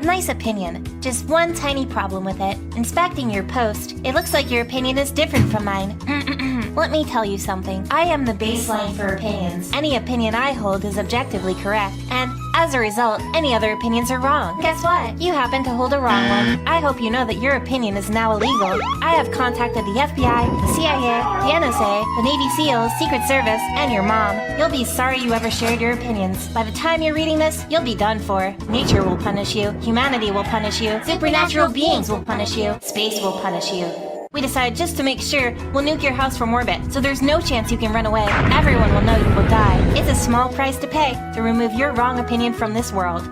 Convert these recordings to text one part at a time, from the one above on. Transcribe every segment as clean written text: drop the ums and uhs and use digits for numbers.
Nice opinion. Just one tiny problem with it. Inspecting your post, it looks like your opinion is different from mine. Let me tell you something. I am the baseline for opinions. Any opinion I hold is objectively correct, and as a result, any other opinions are wrong. Guess what? You happen to hold a wrong one. I hope you know that your opinion is now illegal. I have contacted the FBI, the CIA, the NSA, the Navy SEALs, Secret Service, and your mom. You'll be sorry you ever shared your opinions. By the time you're reading this, you'll be done for. Nature will punish you. Humanity will punish you. Supernatural beings will punish you. Space will punish you. We decided just to make sure we'll nuke your house from orbit, so there's no chance you can run away. Everyone will know you will die. It's a small price to pay to remove your wrong opinion from this world.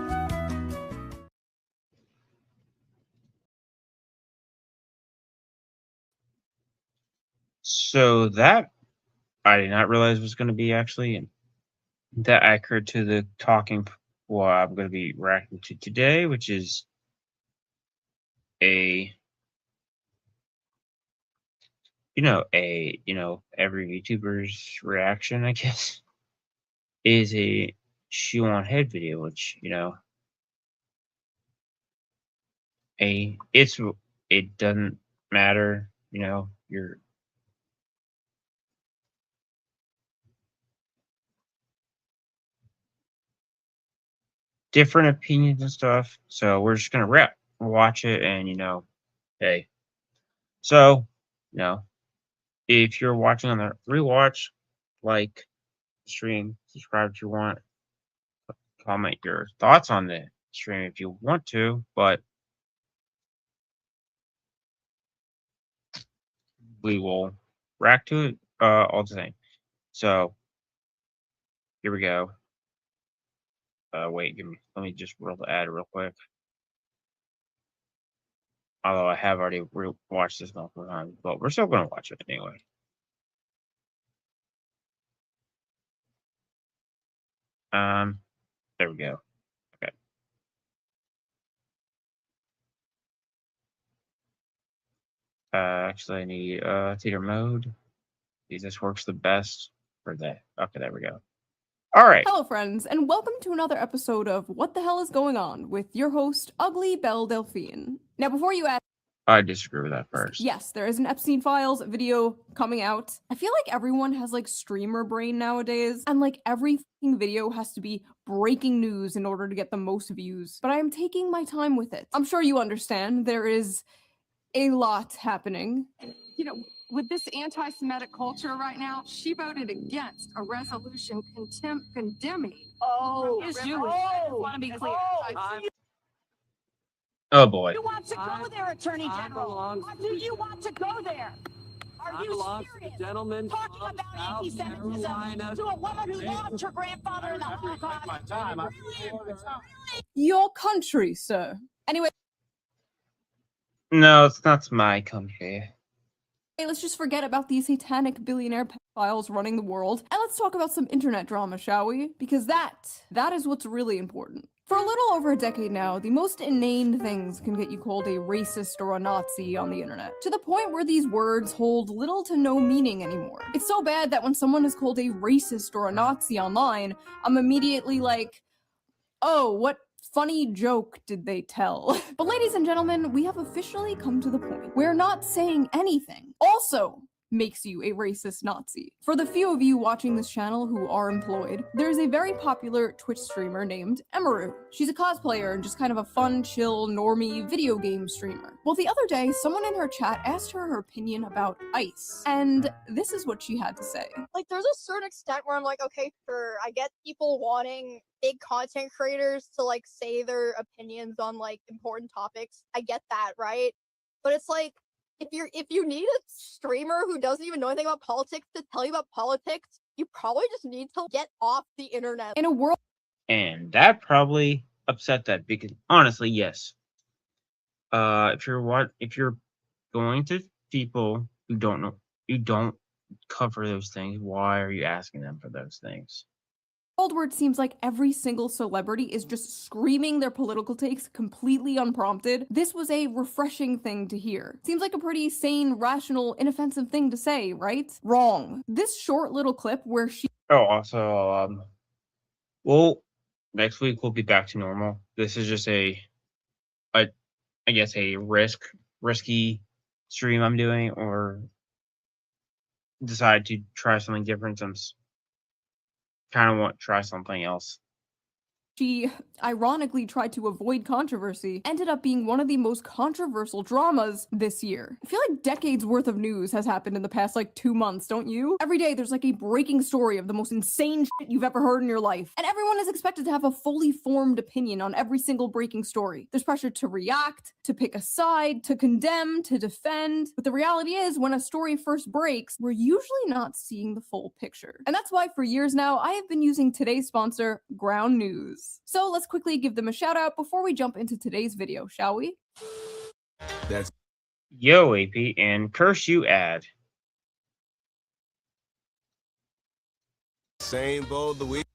So that I did not realize was going to be actually that accurate to the talking what I'm going to be reacting to today, which is every YouTuber's reaction, I guess, is a ShoeOnHead video, which, it doesn't matter, your different opinions and stuff. So we're just gonna watch it, and hey. So, if you're watching on the rewatch, like, stream, subscribe if you want, comment your thoughts on the stream if you want to, but we will react to it all the same. So here we go. Wait, let me just roll the ad real quick. Although I have already watched this multiple times, but we're still going to watch it anyway. There we go. Okay. Actually, I need theater mode. This works the best for that. Okay, there we go. All right. Hello, friends, and welcome to another episode of What the Hell is Going On with your host, Ugly Belle Delphine. Now, before you ask, I disagree with that first. Yes, there is an Epstein Files video coming out. I feel like everyone has like streamer brain nowadays, and like every fucking video has to be breaking news in order to get the most views. But I am taking my time with it. I'm sure you understand there is a lot happening. With this anti-Semitic culture right now, she voted against a resolution condemning. Is Jewish. I want to be clear. Oh boy. You want to go there, Attorney General? Do you want to go there? Are you serious? Gentlemen, Talking about anti-Semitism to a woman who lost her grandfather in the Holocaust. Your country, sir. Anyway. No, it's not my country. Hey, let's just forget about these satanic billionaire pedophiles running the world, and let's talk about some internet drama, shall we? Because that is what's really important. For a little over a decade now, the most inane things can get you called a racist or a Nazi on the internet, to the point where these words hold little to no meaning anymore. It's so bad that when someone is called a racist or a Nazi online, I'm immediately like, oh, what funny joke did they tell? But ladies and gentlemen, we have officially come to the point where not saying anything also makes you a racist Nazi. For the few of you watching this channel who are employed, there's a very popular Twitch streamer named Emaru. She's a cosplayer and just kind of a fun, chill, normie video game streamer. Well, the other day, someone in her chat asked her opinion about ICE, and this is what she had to say. Like, there's a certain extent where I'm like, okay, sure, I get people wanting big content creators to, like, say their opinions on, like, important topics. I get that, right? But it's like, if you need a streamer who doesn't even know anything about politics to tell you about politics, you probably just need to get off the internet. In a world, and that probably upset that, because honestly, yes. If you're going to people who don't know, you don't cover those things, why are you asking them for those things? Where it seems like every single celebrity is just screaming their political takes completely unprompted, this was a refreshing thing to hear. Seems like a pretty sane, rational, inoffensive thing to say, right? Wrong. This short little clip where she— Oh, also, well, next week we'll be back to normal. This is just a I guess, a risky stream I'm doing, or decide to try something different. Since kind of want to try something else. She ironically tried to avoid controversy, ended up being one of the most controversial dramas this year. I feel like decades worth of news has happened in the past like 2 months, don't you? Every day there's like a breaking story of the most insane shit you've ever heard in your life. And everyone is expected to have a fully formed opinion on every single breaking story. There's pressure to react, to pick a side, to condemn, to defend. But the reality is, when a story first breaks, we're usually not seeing the full picture. And that's why for years now, I have been using today's sponsor, Ground News. So let's quickly give them a shout out before we jump into today's video, shall we? Yo, AP, and curse you ad. Same bold the week.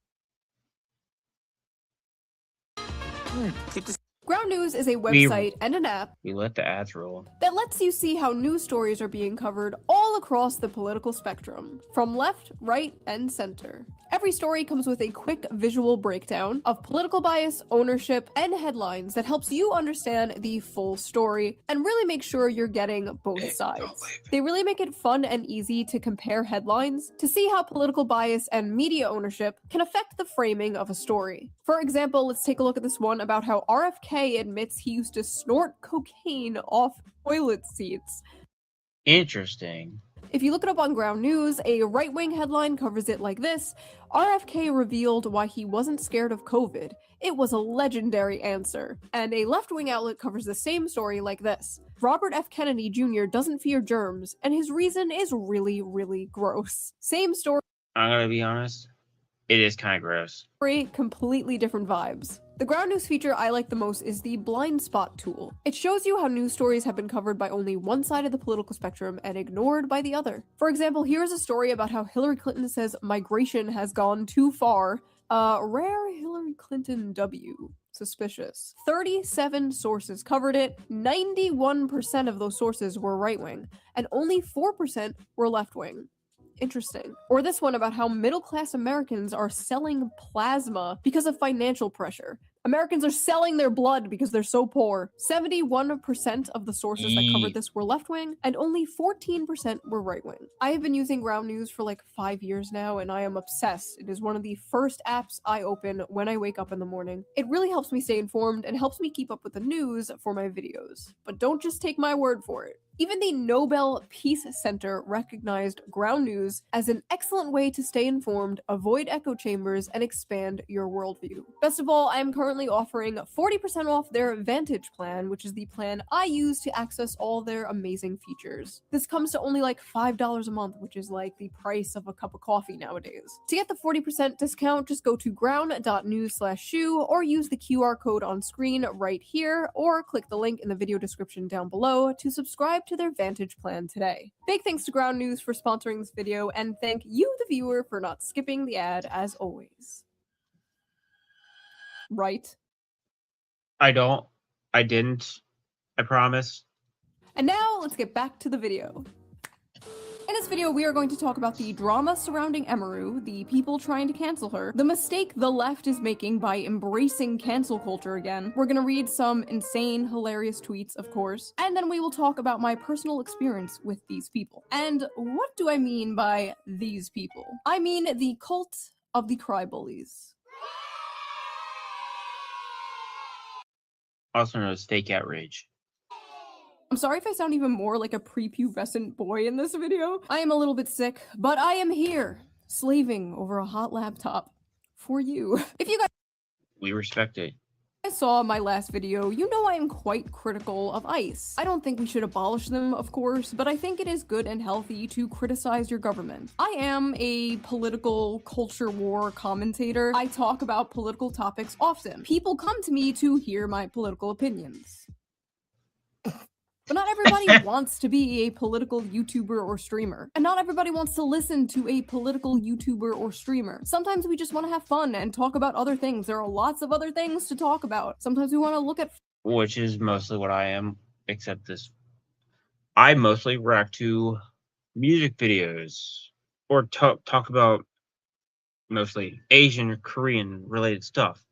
Ground News is a website and an app We let the ads roll. that lets you see how news stories are being covered all across the political spectrum, from left, right, and center. Every story comes with a quick visual breakdown of political bias, ownership, and headlines that helps you understand the full story and really make sure you're getting both sides. They really make it fun and easy to compare headlines to see how political bias and media ownership can affect the framing of a story. For example, let's take a look at this one about how RFK admits he used to snort cocaine off toilet seats. Interesting. If you look it up on Ground News, a right-wing headline covers it like this: RFK revealed why he wasn't scared of COVID. It was a legendary answer. And a left-wing outlet covers the same story like this: Robert F. Kennedy Jr. doesn't fear germs, and his reason is really, really gross. Same story, I'm gonna be honest. It is kind of gross. completely different vibes. The Ground News feature I like the most is the blind spot tool. It shows you how news stories have been covered by only one side of the political spectrum and ignored by the other. For example, here's a story about how Hillary Clinton says migration has gone too far. Rare Hillary Clinton W. Suspicious. 37 sources covered it. 91% of those sources were right-wing, and only 4% were left-wing. Interesting. Or this one about how middle-class Americans are selling plasma because of financial pressure. Americans are selling their blood because they're so poor. 71% of the sources that covered this were left-wing, and only 14% were right-wing. I have been using Ground News for like 5 years now, and I am obsessed. It is one of the first apps I open when I wake up in the morning. It really helps me stay informed and helps me keep up with the news for my videos. But don't just take my word for it. Even the Nobel Peace Center recognized Ground News as an excellent way to stay informed, avoid echo chambers, and expand your worldview. Best of all, I am currently offering 40% off their Vantage plan, which is the plan I use to access all their amazing features. This comes to only like $5 a month, which is like the price of a cup of coffee nowadays. To get the 40% discount, just go to ground.news/shoe or use the QR code on screen right here, or click the link in the video description down below to subscribe to their Vantage plan today. Big thanks to Ground News for sponsoring this video, and thank you, the viewer, for not skipping the ad as always. Right? I didn't. I promise. And now let's get back to the video. In this video, we are going to talk about the drama surrounding Emaru, the people trying to cancel her, the mistake the left is making by embracing cancel culture again. We're gonna read some insane, hilarious tweets, of course, and then we will talk about my personal experience with these people. And what do I mean by these people? I mean the cult of the cry-bullies. Also known as fake outrage. I'm sorry if I sound even more like a prepubescent boy in this video. I am a little bit sick, but I am here, slaving over a hot laptop for you. If you guys We respect it. saw my last video, you know I am quite critical of ICE. I don't think we should abolish them, of course, but I think it is good and healthy to criticize your government. I am a political culture war commentator. I talk about political topics often. People come to me to hear my political opinions. But not everybody wants to be a political YouTuber or streamer. And not everybody wants to listen to a political YouTuber or streamer. Sometimes we just want to have fun and talk about other things. There are lots of other things to talk about. Sometimes we want to look at... Which is mostly what I am, except this. I mostly react to music videos. Or talk about mostly Asian or Korean related stuff.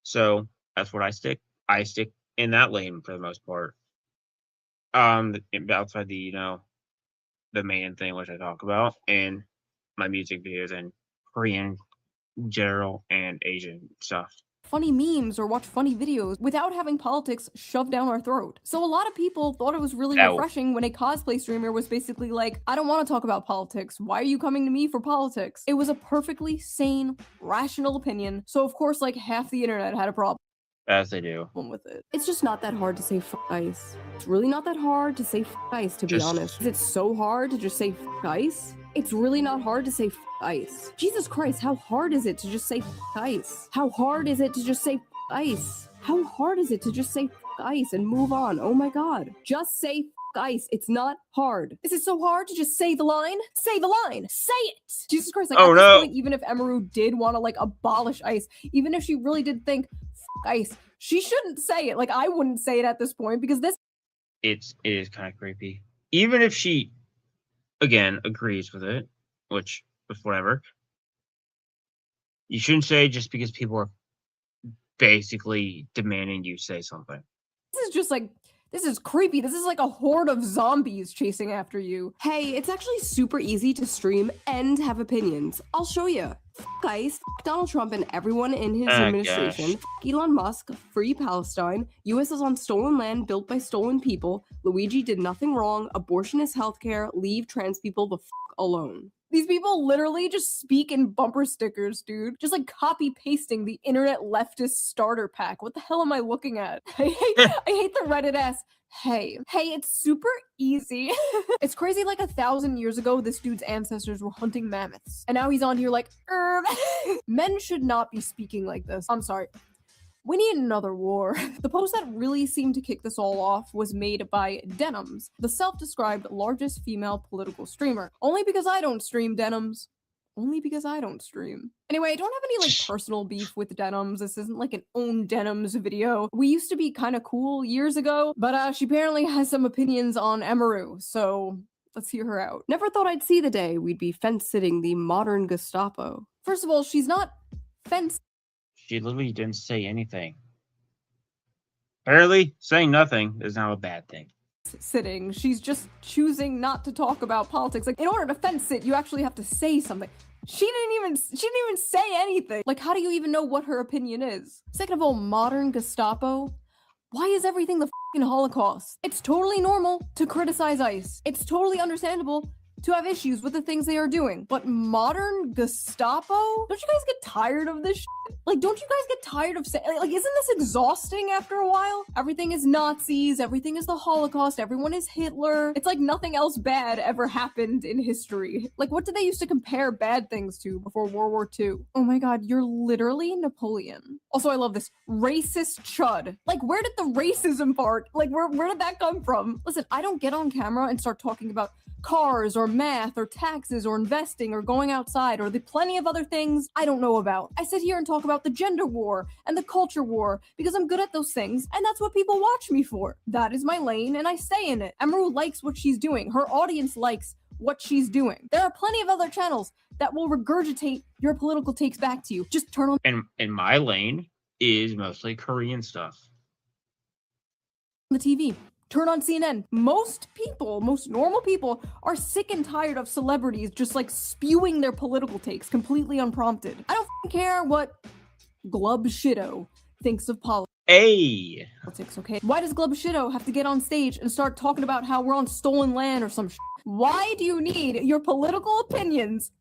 So that's what I stick in that lane for the most part. Outside the the main thing which I talk about in my music videos and Korean general and Asian stuff. Funny memes or watch funny videos without having politics shoved down our throat. So a lot of people thought it was really Ow. refreshing when a cosplay streamer was basically like, I don't want to talk about politics. Why are you coming to me for politics? It was a perfectly sane, rational opinion. So of course, like half the internet had a problem As they do. with it. It's just not that hard to say f ice. It's really not that hard to say f ice, to be Just- honest. Is it so hard to just say f ice? It's really not hard to say f ice. Jesus Christ, how hard is it to just say f ice? How hard is it to just say f ice? How hard is it to just say f ice and move on? Oh my god. Just say f ice. It's not hard. Is it so hard to just say the line? Say the line. Say it. Jesus Christ, like Oh, at this no. point, even if Emaru did want to like abolish ice, even if she really did think f ice, she shouldn't say it. Like I wouldn't say it at this point because this It is kind of creepy. Even if she, again, agrees with it, which is whatever, you shouldn't say just because people are basically demanding you say something. is just like, this is creepy. This is like a horde of zombies chasing after you. Hey, it's actually super easy to stream and have opinions. I'll show you. Guys, Donald Trump and everyone in his Oh, administration. Elon Musk, free Palestine. US is on stolen land built by stolen people. Luigi did nothing wrong. Abortion is healthcare. Leave trans people the alone. These people literally just speak in bumper stickers, dude. Just like copy pasting the internet leftist starter pack. What the hell am I looking at? I hate the Reddit ass. Hey, it's super easy. It's crazy, like 1,000 years ago, this dude's ancestors were hunting mammoths. And now he's on here like, men should not be speaking like this. I'm sorry. We need another war. The post that really seemed to kick this all off was made by Denims, the self-described largest female political streamer. Only because I don't stream Denims. Only because I don't stream. Anyway, I don't have any like personal beef with Denims. This isn't like an own Denims video. We used to be kind of cool years ago, but she apparently has some opinions on Emaru, so let's hear her out. Never thought I'd see the day we'd be fence-sitting the modern Gestapo. First of all, she's not fence She literally didn't say anything. Apparently, saying nothing is not a bad thing. sitting. She's just choosing not to talk about politics. Like, in order to fence sit, you actually have to say something. She didn't even say anything. Like, how do you even know what her opinion is? Second of all, modern Gestapo. Why is everything the fucking Holocaust? It's totally normal to criticize ICE. It's totally understandable to have issues with the things they are doing. But modern Gestapo? Don't you guys get tired of this shit? Like, don't you guys get tired of saying, like, isn't this exhausting after a while? Everything is Nazis, everything is the Holocaust, everyone is Hitler. It's like nothing else bad ever happened in history. Like, what did they used to compare bad things to before World War II? Oh my god, you're literally Napoleon. Also, I love this. Racist chud. Like, where did the racism part, like, where did that come from? Listen, I don't get on camera and start talking about cars or math or taxes or investing or going outside or the plenty of other things I don't know about. I sit here and talk about the gender war and the culture war because I'm good at those things and that's what people watch me for. That is my lane and I stay in it. Emaru likes what she's doing. Her audience likes what she's doing. There are plenty of other channels that will regurgitate your political takes back to you. Just turn on And my lane is mostly Korean stuff. the TV. Turn on CNN. Most people, most normal people, are sick and tired of celebrities just like spewing their political takes completely unprompted. I don't care what Glub Shido thinks of politics. Hey! Okay? Why does Glub Shido have to get on stage and start talking about how we're on stolen land or some shit? Why do you need your political opinions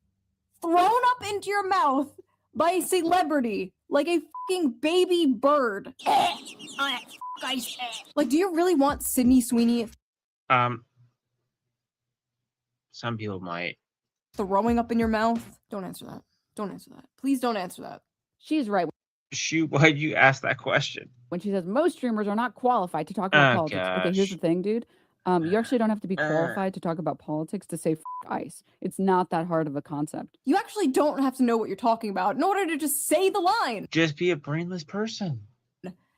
thrown up into your mouth by a celebrity like a fucking baby bird? Like, do you really want Sydney Sweeney Some people might. throwing up in your mouth? Don't answer that. Don't answer that. Please don't answer that. She's right Shoot, why'd you ask that question? when she says most streamers are not qualified to talk about Oh, politics. Okay, here's the gosh. thing, dude. You actually don't have to be qualified to talk about politics to say ICE. It's not that hard of a concept. You actually don't have to know what you're talking about in order to just say the line. Just be a brainless person.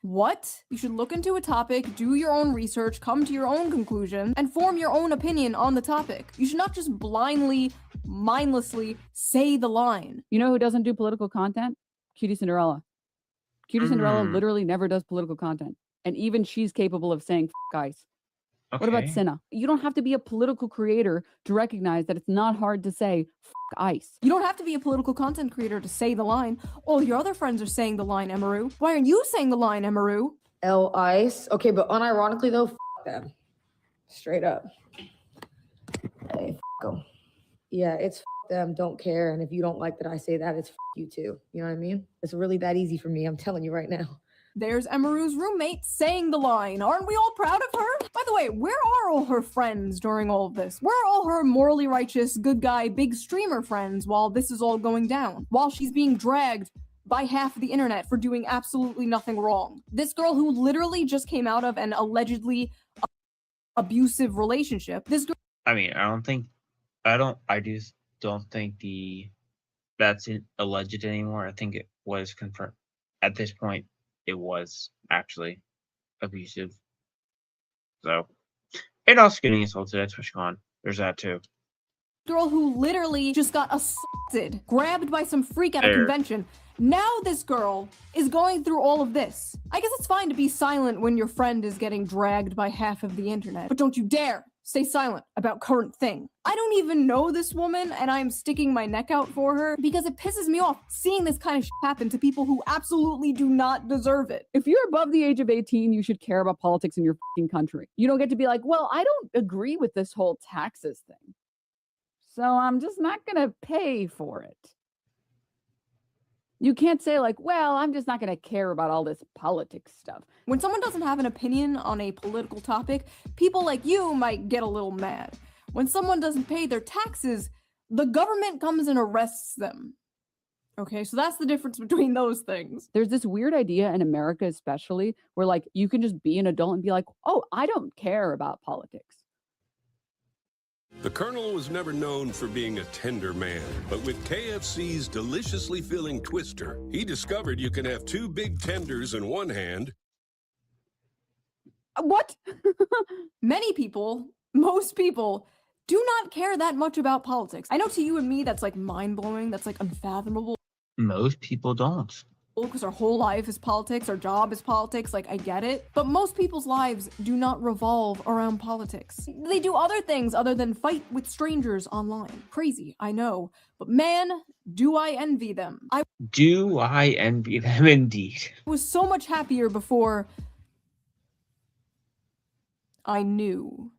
What? You should look into a topic, do your own research, come to your own conclusion, and form your own opinion on the topic. You should not just blindly, mindlessly say the line. You know who doesn't do political content? Cutie Cinderella. Cutie Cinderella Mm. literally never does political content. And even she's capable of saying ice. What about Okay. Cinna? You don't have to be a political creator to recognize that it's not hard to say ice. You don't have to be a political content creator to say the line. All your other friends are saying the line, Emaru. Why aren't you saying the line, Emaru? Ice. Okay, but unironically though, them. Straight up. Hey, them. Yeah, it's them, don't care. And if you don't like that I say that, it's you too. You know what I mean? It's really that easy for me, I'm telling you right now. There's Emaru's roommate saying the line. Aren't we all proud of her? By the way, where are all her friends during all of this? Where are all her morally righteous, good guy, big streamer friends while this is all going down? While she's being dragged by half of the internet for doing absolutely nothing wrong. This girl who literally just came out of an allegedly abusive relationship. This girl. I mean, I just don't think that's alleged anymore. I think it was confirmed at this point. It was actually abusive. So, and also getting assaulted at TwitchCon. There's that too. Girl who literally just got assaulted, grabbed by some freak at a convention. Now this girl is going through all of this. I guess it's fine to be silent when your friend is getting dragged by half of the internet, but don't you dare stay silent about current thing. I don't even know this woman, and I'm sticking my neck out for her because it pisses me off seeing this kind of shit happen to people who absolutely do not deserve it. If you're above the age of 18, you should care about politics in your fucking country. You don't get to be like, well, I don't agree with this whole taxes thing, so I'm just not gonna pay for it. You can't say like, well, I'm just not going to care about all this politics stuff. When someone doesn't have an opinion on a political topic, people like you might get a little mad. When someone doesn't pay their taxes, the government comes and arrests them. Okay, so that's the difference between those things. There's this weird idea in America especially where like you can just be an adult and be like, oh, I don't care about politics. The Colonel was never known for being a tender man, but with KFC's deliciously filling Twister, he discovered you can have 2 big tenders in one hand. What? Many people, most people, do not care that much about politics. I know to you and me that's like mind-blowing, that's like unfathomable. Most people don't. Because our whole life is politics, our job is politics, like I get it. But most people's lives do not revolve around politics. They do other things other than fight with strangers online. Crazy, I know. But man, do I envy them. Do I envy them indeed? Was so much happier before I knew.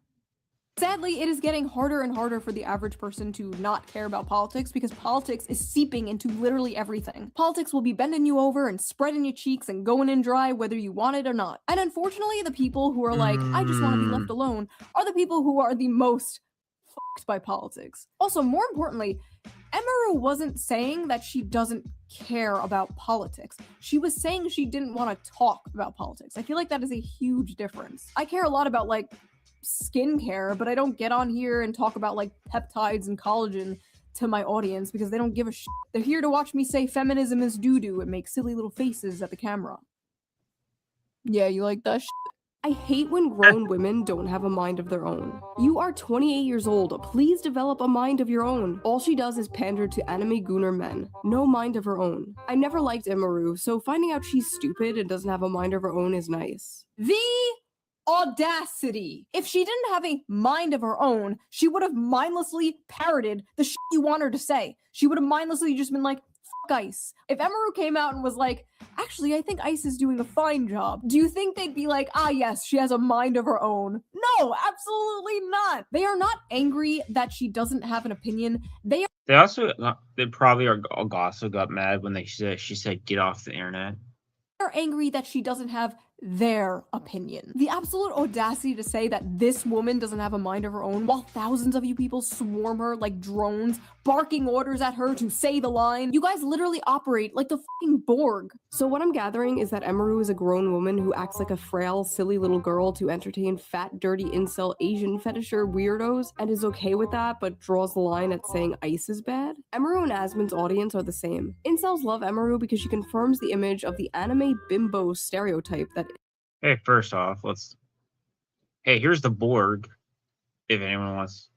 Sadly, it is getting harder and harder for the average person to not care about politics because politics is seeping into literally everything. Politics will be bending you over and spreading your cheeks and going in dry whether you want it or not. And unfortunately, the people who are like, I just want to be left alone, are the people who are the most fucked by politics. Also, more importantly, Emaru wasn't saying that she doesn't care about politics. She was saying she didn't want to talk about politics. I feel like that is a huge difference. I care a lot about like skincare, but I don't get on here and talk about like peptides and collagen to my audience because they don't give a shit. They're here to watch me say feminism is doo-doo and make silly little faces at the camera. Yeah, you like that shit? I hate when grown women don't have a mind of their own. You are 28 years old. Please develop a mind of your own. All she does is pander to anime gooner men. No mind of her own. I never liked Emaru, so finding out she's stupid and doesn't have a mind of her own is nice. The audacity. If she didn't have a mind of her own, she would have mindlessly parroted the shit you want her to say. She would have mindlessly just been like, fuck Ice. If Emaru came out and was like, actually, I think Ice is doing a fine job, do you think they'd be like, ah, yes, she has a mind of her own? No, absolutely not. They are not angry that she doesn't have an opinion. They probably also got mad when she said get off the internet. Are angry that she doesn't have their opinion. The absolute audacity to say that this woman doesn't have a mind of her own while thousands of you people swarm her like drones, barking orders at her to say the line. You guys literally operate like the fucking Borg. So what I'm gathering is that Emaru is a grown woman who acts like a frail, silly little girl to entertain fat, dirty, incel, Asian fetisher weirdos and is okay with that but draws the line at saying Ice is bad. Emaru and Asmon's audience are the same. Incels love Emaru because she confirms the image of the anime bimbo stereotype that Hey, first off, hey, here's the Borg, if anyone wants.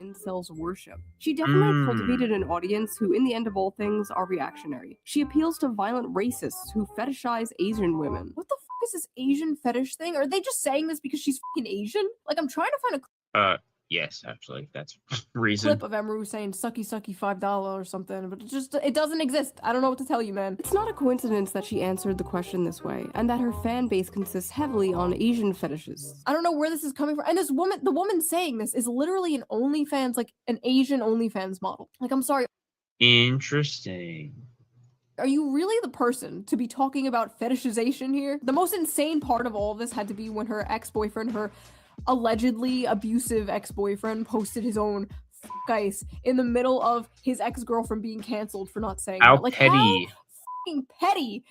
incels worship. She definitely cultivated an audience who, in the end of all things, are reactionary. She appeals to violent racists who fetishize Asian women. What the fuck is this Asian fetish thing? Are they just saying this because she's fucking Asian? Like, I'm trying to find a Yes, actually, that's reason. clip of Emeru saying sucky sucky $5 or something, but it doesn't exist. I don't know what to tell you, man. It's not a coincidence that she answered the question this way, and that her fan base consists heavily on Asian fetishes. I don't know where this is coming from. And this woman, the woman saying this is literally an OnlyFans, like an Asian OnlyFans model. Like, I'm sorry. Interesting. Are you really the person to be talking about fetishization here? The most insane part of all of this had to be when her ex-boyfriend, her allegedly abusive ex-boyfriend, posted his own ice in the middle of his ex-girlfriend being canceled for not saying How that. Like, petty. how fucking petty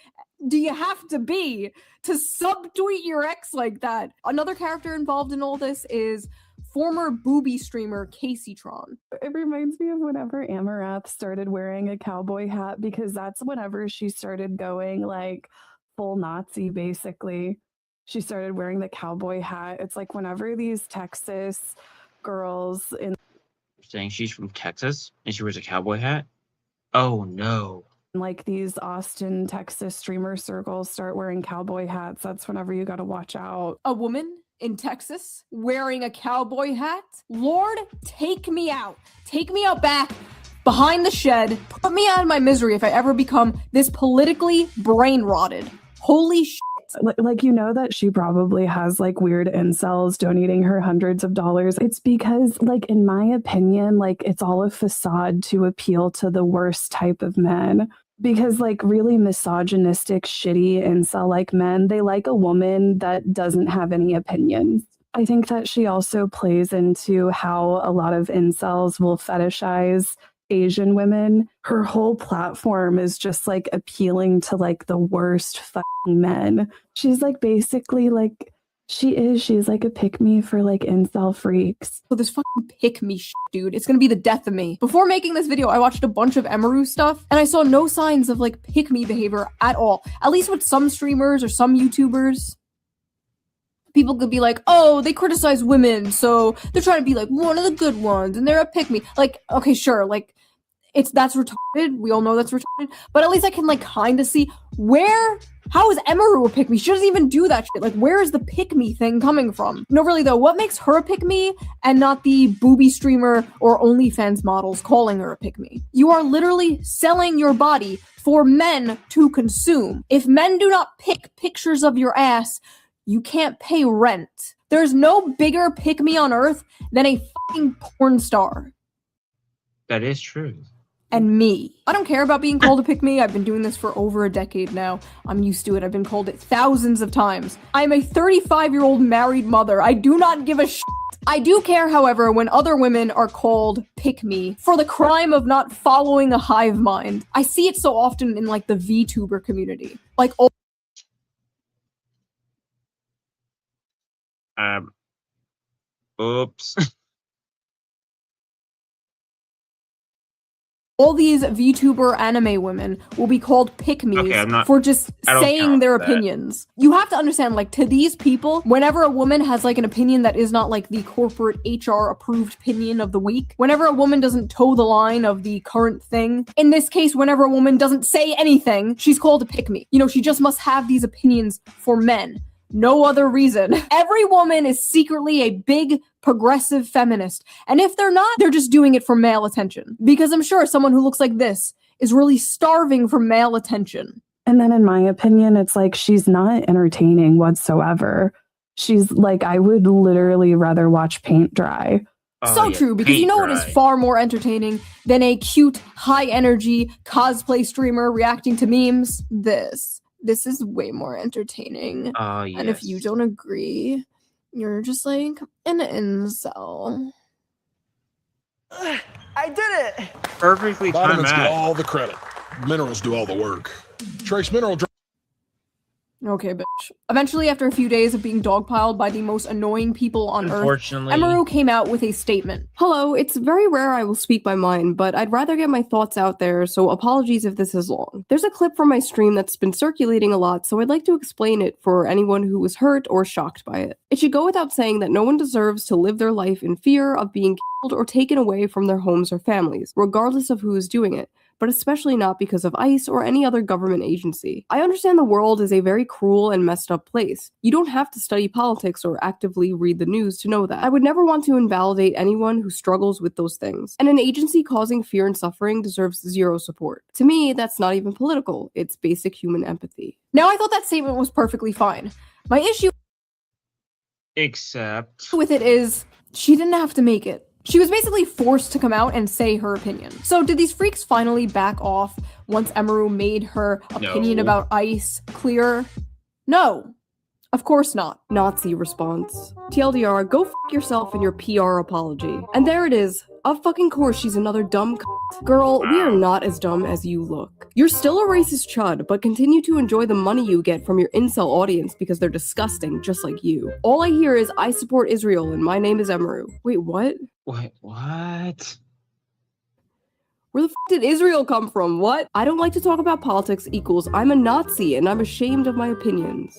do you have to be to subtweet your ex like that? Another character involved in all this is former booby streamer Casey Tron. It reminds me of whenever Amaranth started wearing a cowboy hat, because that's whenever she started going like full Nazi, basically. She started wearing the cowboy hat. It's like whenever these Texas girls in Saying she's from Texas and she wears a cowboy hat? Oh no. like these Austin, Texas streamer circles start wearing cowboy hats, that's whenever you gotta watch out. A woman in Texas wearing a cowboy hat? Lord, take me out. Take me out back behind the shed. Put me out of my misery if I ever become this politically brain rotted. Holy shit. Like, you know that she probably has like weird incels donating her hundreds of dollars. It's because, like, in my opinion, like, it's all a facade to appeal to the worst type of men. Because, like, really misogynistic, shitty incel like men, they like a woman that doesn't have any opinions. I think that she also plays into how a lot of incels will fetishize Asian women. Her whole platform is just like appealing to like the worst fucking men. She's like basically like she's like a pick-me for like incel freaks. So this fucking pick-me shit, dude, it's gonna be the death of me. Before making this video, I watched a bunch of Emeru stuff, and I saw no signs of like pick-me behavior at all. At least with some streamers or some YouTubers. People could be like, oh, they criticize women, so they're trying to be like one of the good ones, and they're a pick-me. Like, okay, sure, like, that's retarded. We all know that's retarded. But at least I can like kind of see how is Emeru a pick me? She doesn't even do that shit. Like, where is the pick me thing coming from? No, really though, what makes her a pick me and not the booby streamer or OnlyFans models calling her a pick me? You are literally selling your body for men to consume. If men do not pick pictures of your ass, you can't pay rent. There's no bigger pick me on earth than a fucking porn star. That is true. And me. I don't care about being called a pick-me. I've been doing this for over a decade now. I'm used to it. I've been called it thousands of times. I'm a 35-year-old married mother. I do not give a shit. I do care, however, when other women are called pick-me for the crime of not following a hive mind. I see it so often in like the VTuber community. Like, Oops. all these VTuber anime women will be called pick-me's for just saying their opinions. You have to understand, like, to these people, whenever a woman has, like, an opinion that is not, like, the corporate HR-approved opinion of the week, whenever a woman doesn't toe the line of the current thing, in this case, whenever a woman doesn't say anything, she's called a pick-me. You know, she just must have these opinions for men. No other reason. Every woman is secretly a big progressive feminist. And if they're not, they're just doing it for male attention. Because I'm sure someone who looks like this is really starving for male attention. And then in my opinion, it's like she's not entertaining whatsoever. She's like, I would literally rather watch paint dry. So true, because you know what is far more entertaining than a cute, high-energy cosplay streamer reacting to memes? This is way more entertaining. Yes. And if you don't agree, you're just like an incel. I did it! Perfectly timed. Vitamins get all the credit. Minerals do all the work. Trace Mineral. Okay, bitch. Eventually, after a few days of being dogpiled by the most annoying people on Earth, Unfortunately, Emaru came out with a statement. Hello, it's very rare I will speak my mind, but I'd rather get my thoughts out there, so apologies if this is long. There's a clip from my stream that's been circulating a lot, so I'd like to explain it for anyone who was hurt or shocked by it. It should go without saying that no one deserves to live their life in fear of being killed or taken away from their homes or families, regardless of who is doing it, but especially not because of ICE or any other government agency. I understand the world is a very cruel and messed up place. You don't have to study politics or actively read the news to know that. I would never want to invalidate anyone who struggles with those things, and an agency causing fear and suffering deserves zero support. To me, that's not even political, it's basic human empathy. Now, I thought that statement was perfectly fine. My issue except with it is, she didn't have to make it. She was basically forced to come out and say her opinion. So did these freaks finally back off once Emaru made her opinion No. about ICE clear? No. Of course not. Nazi response. TLDR, go f yourself in your PR apology. And there it is. Of fucking course she's another dumb cunt. Girl, we are not as dumb as you look. You're still a racist chud, but continue to enjoy the money you get from your incel audience because they're disgusting, just like you. All I hear is, I support Israel and my name is Emaru. Wait, what? Wait, what? Where the f did Israel come from? What? I don't like to talk about politics equals I'm a Nazi and I'm ashamed of my opinions.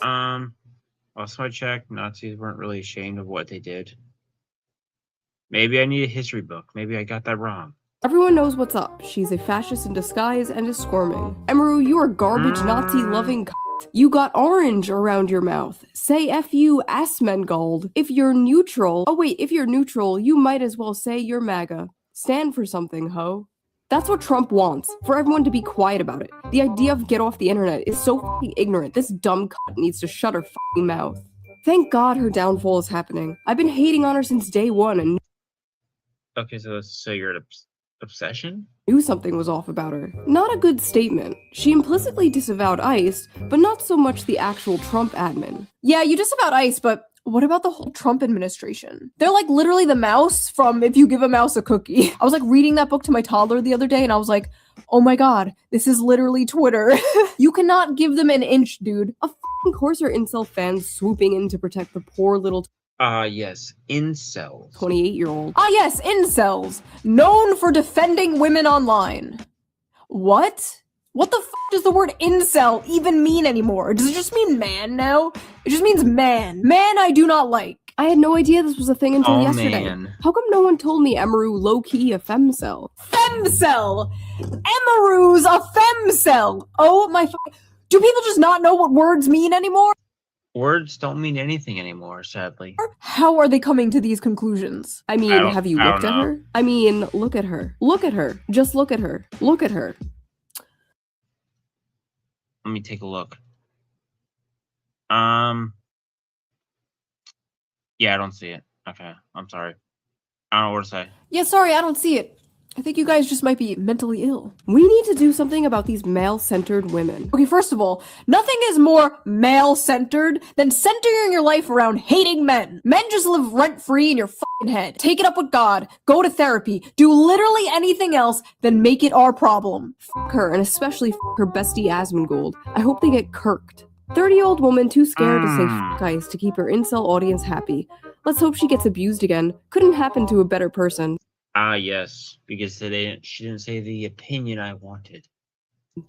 Also I checked, Nazis weren't really ashamed of what they did. Maybe I need a history book. Maybe I got that wrong. Everyone knows what's up. She's a fascist in disguise and is squirming. Emaru, you are garbage Nazi-loving cunt. You got orange around your mouth. Say F you, Asmongold. If you're neutral... Oh wait, if you're neutral, you might as well say you're MAGA. Stand for something, ho. That's what Trump wants, for everyone to be quiet about it. The idea of get off the internet is so fucking ignorant. This dumb cunt needs to shut her fucking mouth. Thank God her downfall is happening. I've been hating on her since day one and Okay, so you're an obsession? knew something was off about her. Not a good statement. She implicitly disavowed ICE, but not so much the actual Trump admin. Yeah, you disavowed ICE, but what about the whole Trump administration? They're like literally the mouse from If You Give a Mouse a Cookie. I was like reading that book to my toddler the other day and I was like, oh my god, this is literally Twitter. You cannot give them an inch, dude. Of course are incel fans swooping in to protect the poor little Yes, incels. 28-year-old. Ah yes, incels. Known for defending women online. What? What the f does the word incel even mean anymore? Does it just mean man now? It just means man. Man I do not like. I had no idea this was a thing until yesterday. Man. How come no one told me Emaru low-key a femcel? Femcel! Emaru's a femcel! Oh my f- Do people just not know what words mean anymore? Words don't mean anything anymore, sadly. How are they coming to these conclusions? I mean, have you looked at her? I mean, look at her. Look at her. Just look at her. Look at her. Let me take a look. Yeah, I don't see it. Okay, I'm sorry. I don't know what to say. Yeah, sorry, I don't see it. I think you guys just might be mentally ill. We need to do something about these male-centered women. Okay, first of all, nothing is more male-centered than centering your life around hating men. Men just live rent-free in your fucking head. Take it up with God, go to therapy, do literally anything else than make it our problem. Fuck her, and especially fuck her bestie Asmongold. I hope they get kirked. 30-year-old woman too scared to say fuck ICE to keep her incel audience happy. Let's hope she gets abused again. Couldn't happen to a better person. Yes, because she didn't say the opinion I wanted.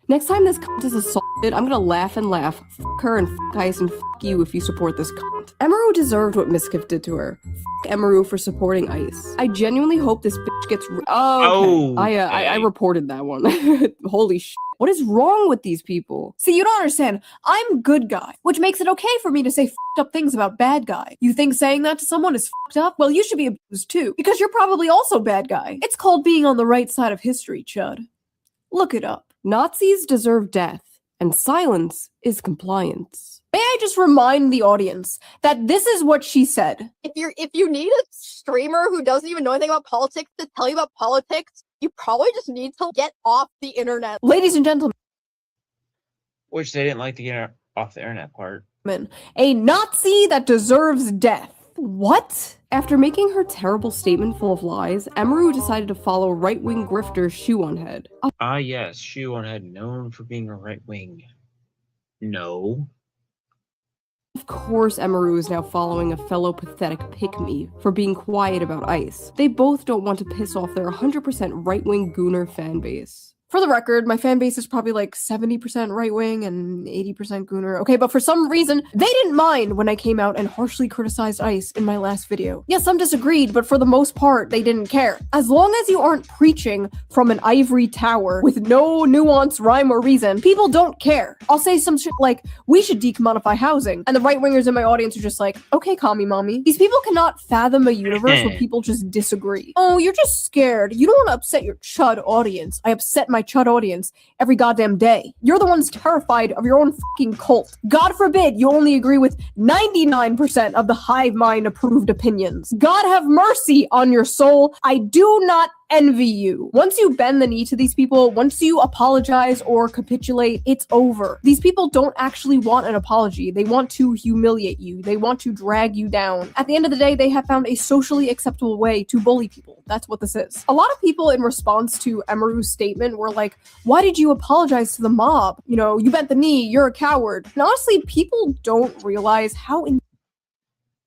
Next time this cunt is assaulted, I'm gonna laugh and laugh. Fuck her and fuck ICE and fuck you if you support this cunt. Emaru deserved what Miskiff did to her. Fuck Emaru for supporting ICE. I genuinely hope this bitch gets I reported that one. Holy shit. What is wrong with these people? See, you don't understand. I'm good guy, which makes it okay for me to say fucked up things about bad guy. You think saying that to someone is fucked up? Well, you should be abused too, because you're probably also bad guy. It's called being on the right side of history, chud. Look it up. Nazis deserve death, and silence is compliance. May I just remind the audience that this is what she said. If you need a streamer who doesn't even know anything about politics to tell you about politics, you probably just need to get off the internet. Ladies and gentlemen. Which they didn't like to get off the internet part. A Nazi that deserves death. What? After making her terrible statement full of lies, Emaru decided to follow right-wing grifter ShoeOnHead. Yes, ShoeOnHead, known for being a right wing. No. Of course, Emaru is now following a fellow pathetic pick-me for being quiet about ICE. They both don't want to piss off their 100% right-wing gooner fanbase. For the record, my fan base is probably like 70% right-wing and 80% gooner. Okay, but for some reason, they didn't mind when I came out and harshly criticized ICE in my last video. Yeah, some disagreed, but for the most part, they didn't care. As long as you aren't preaching from an ivory tower with no nuance, rhyme, or reason, people don't care. I'll say some shit like, we should decommodify housing, and the right-wingers in my audience are just like, okay, commie mommy. These people cannot fathom a universe where people just disagree. Oh, you're just scared. You don't want to upset your chud audience. I upset my chud audience every goddamn day. You're the ones terrified of your own fucking cult. God forbid you only agree with 99% of the hive mind approved opinions. God have mercy on your soul. I do not envy you. Once you bend the knee to these people, once you apologize or capitulate, it's over. These people don't actually want an apology. They want to humiliate you. They want to drag you down. At the end of the day, they have found a socially acceptable way to bully people. That's what this is. A lot of people in response to Emaru's statement were like, why did you apologize to the mob? You know, you bent the knee, you're a coward. And honestly, people don't realize how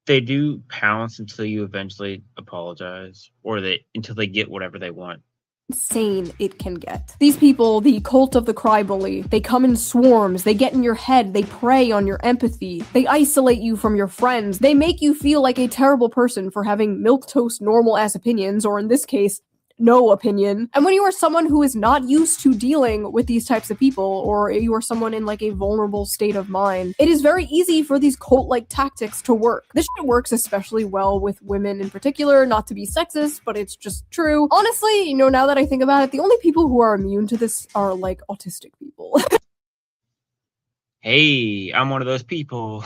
They do pounce until you eventually apologize, or until they get whatever they want. insane it can get. These people, the cult of the crybaby, they come in swarms, they get in your head, they prey on your empathy, they isolate you from your friends, they make you feel like a terrible person for having milquetoast normal ass opinions, or in this case, no opinion. And when you are someone who is not used to dealing with these types of people, or you are someone in like a vulnerable state of mind, it is very easy for these cult-like tactics to work. This shit works especially well with women in particular, not to be sexist, but it's just true. Honestly, you know, now that I think about it, the only people who are immune to this are like autistic people. Hey, I'm one of those people.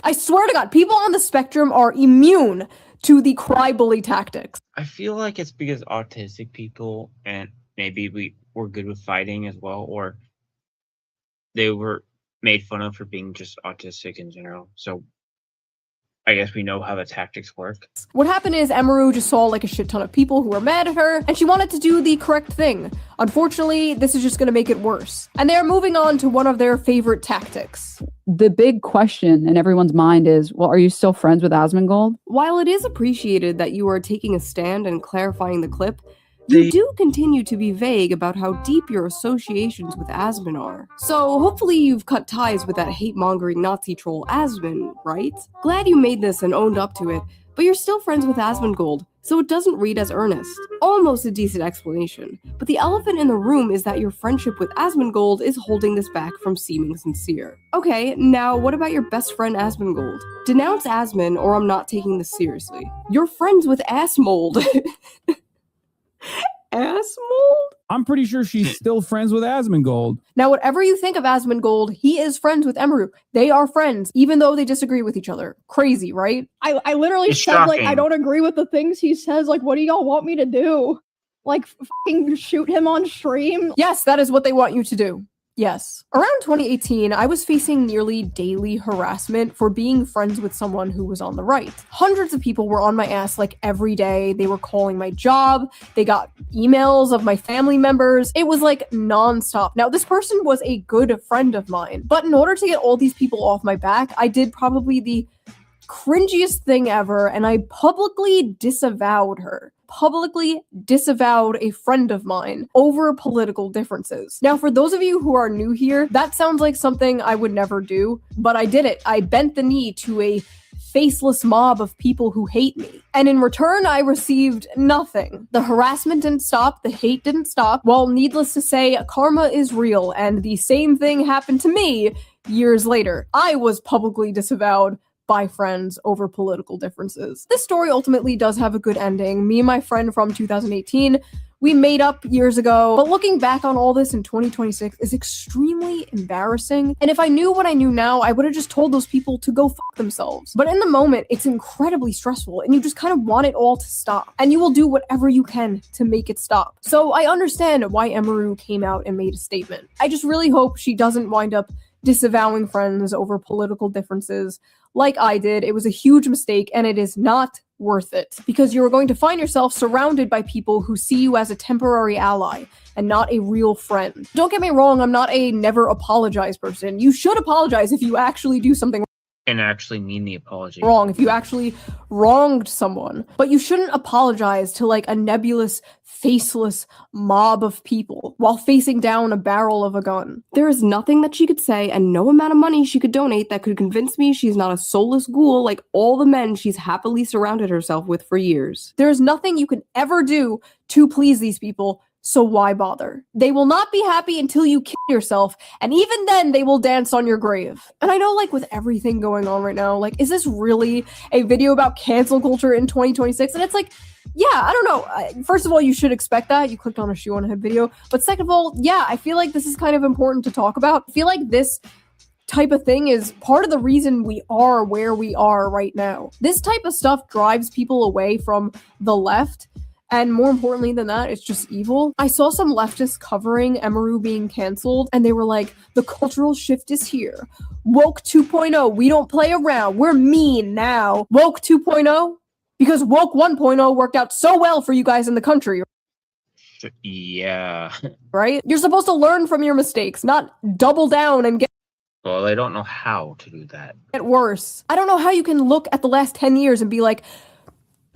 I swear to God, people on the spectrum are immune to the cry bully tactics. I feel like it's because autistic people, and maybe we're good with fighting as well, or they were made fun of for being just autistic in general. So I guess we know how the tactics work. What happened is Emaru just saw like a shit ton of people who were mad at her, and she wanted to do the correct thing. Unfortunately, this is just gonna make it worse. And they're moving on to one of their favorite tactics. The big question in everyone's mind is, well, are you still friends with Asmongold? While it is appreciated that you are taking a stand and clarifying the clip, you do continue to be vague about how deep your associations with Asmon are. So hopefully you've cut ties with that hate-mongering Nazi troll Asmon, right? Glad you made this and owned up to it, but you're still friends with Asmongold, so it doesn't read as earnest. Almost a decent explanation, but the elephant in the room is that your friendship with Asmongold is holding this back from seeming sincere. Okay, now what about your best friend Asmongold? Denounce Asmon or I'm not taking this seriously. You're friends with Assmold. Assmold? I'm pretty sure she's still friends with Asmongold. Now, whatever you think of Asmongold, he is friends with Emaru. They are friends, even though they disagree with each other. Crazy, right? I literally It's said, like, shocking. I don't agree with the things he says. Like, what do y'all want me to do? Like, fucking shoot him on stream? Yes, that is what they want you to do. Yes. Around 2018, I was facing nearly daily harassment for being friends with someone who was on the right. Hundreds of people were on my ass like every day. They were calling my job. They got emails of my family members. It was like nonstop. Now, this person was a good friend of mine, but in order to get all these people off my back, I did probably the cringiest thing ever, and I publicly disavowed her. Publicly disavowed a friend of mine over political differences. Now, for those of you who are new here, that sounds like something I would never do, but I did it. I bent the knee to a faceless mob of people who hate me. And in return, I received nothing. The harassment didn't stop, the hate didn't stop. Well, needless to say, karma is real, and the same thing happened to me years later. I was publicly disavowed by friends over political differences. This story ultimately does have a good ending. Me and my friend from 2018, we made up years ago, but looking back on all this in 2026 is extremely embarrassing. And if I knew what I knew now, I would have just told those people to go fuck themselves. But in the moment, it's incredibly stressful and you just kind of want it all to stop. And you will do whatever you can to make it stop. So I understand why Emaru came out and made a statement. I just really hope she doesn't wind up disavowing friends over political differences like I did. It was a huge mistake and it is not worth it because you are going to find yourself surrounded by people who see you as a temporary ally and not a real friend. Don't get me wrong, I'm not a never apologize person. You should apologize if you actually do something And actually mean the apology. wrong, if you actually wronged someone. But you shouldn't apologize to like a nebulous, faceless mob of people while facing down a barrel of a gun. There is nothing that she could say and no amount of money she could donate that could convince me she's not a soulless ghoul like all the men she's happily surrounded herself with for years. There is nothing you can ever do to please these people, so why bother? They will not be happy until you kill yourself, and even then they will dance on your grave. And I know, like, with everything going on right now, like, is this really a video about cancel culture in 2026? And it's like, yeah, I don't know. First of all, you should expect that. You clicked on a ShoeOnHead video. But second of all, yeah, I feel like this is kind of important to talk about. I feel like this type of thing is part of the reason we are where we are right now. This type of stuff drives people away from the left. And more importantly than that, it's just evil. I saw some leftists covering Emaru being canceled, and they were like, the cultural shift is here. Woke 2.0, we don't play around. We're mean now. Woke 2.0? Because Woke 1.0 worked out so well for you guys in the country. Yeah. Right? You're supposed to learn from your mistakes, not double down and get Well, they don't know how to do that. worse. I don't know how you can look at the last 10 years and be like,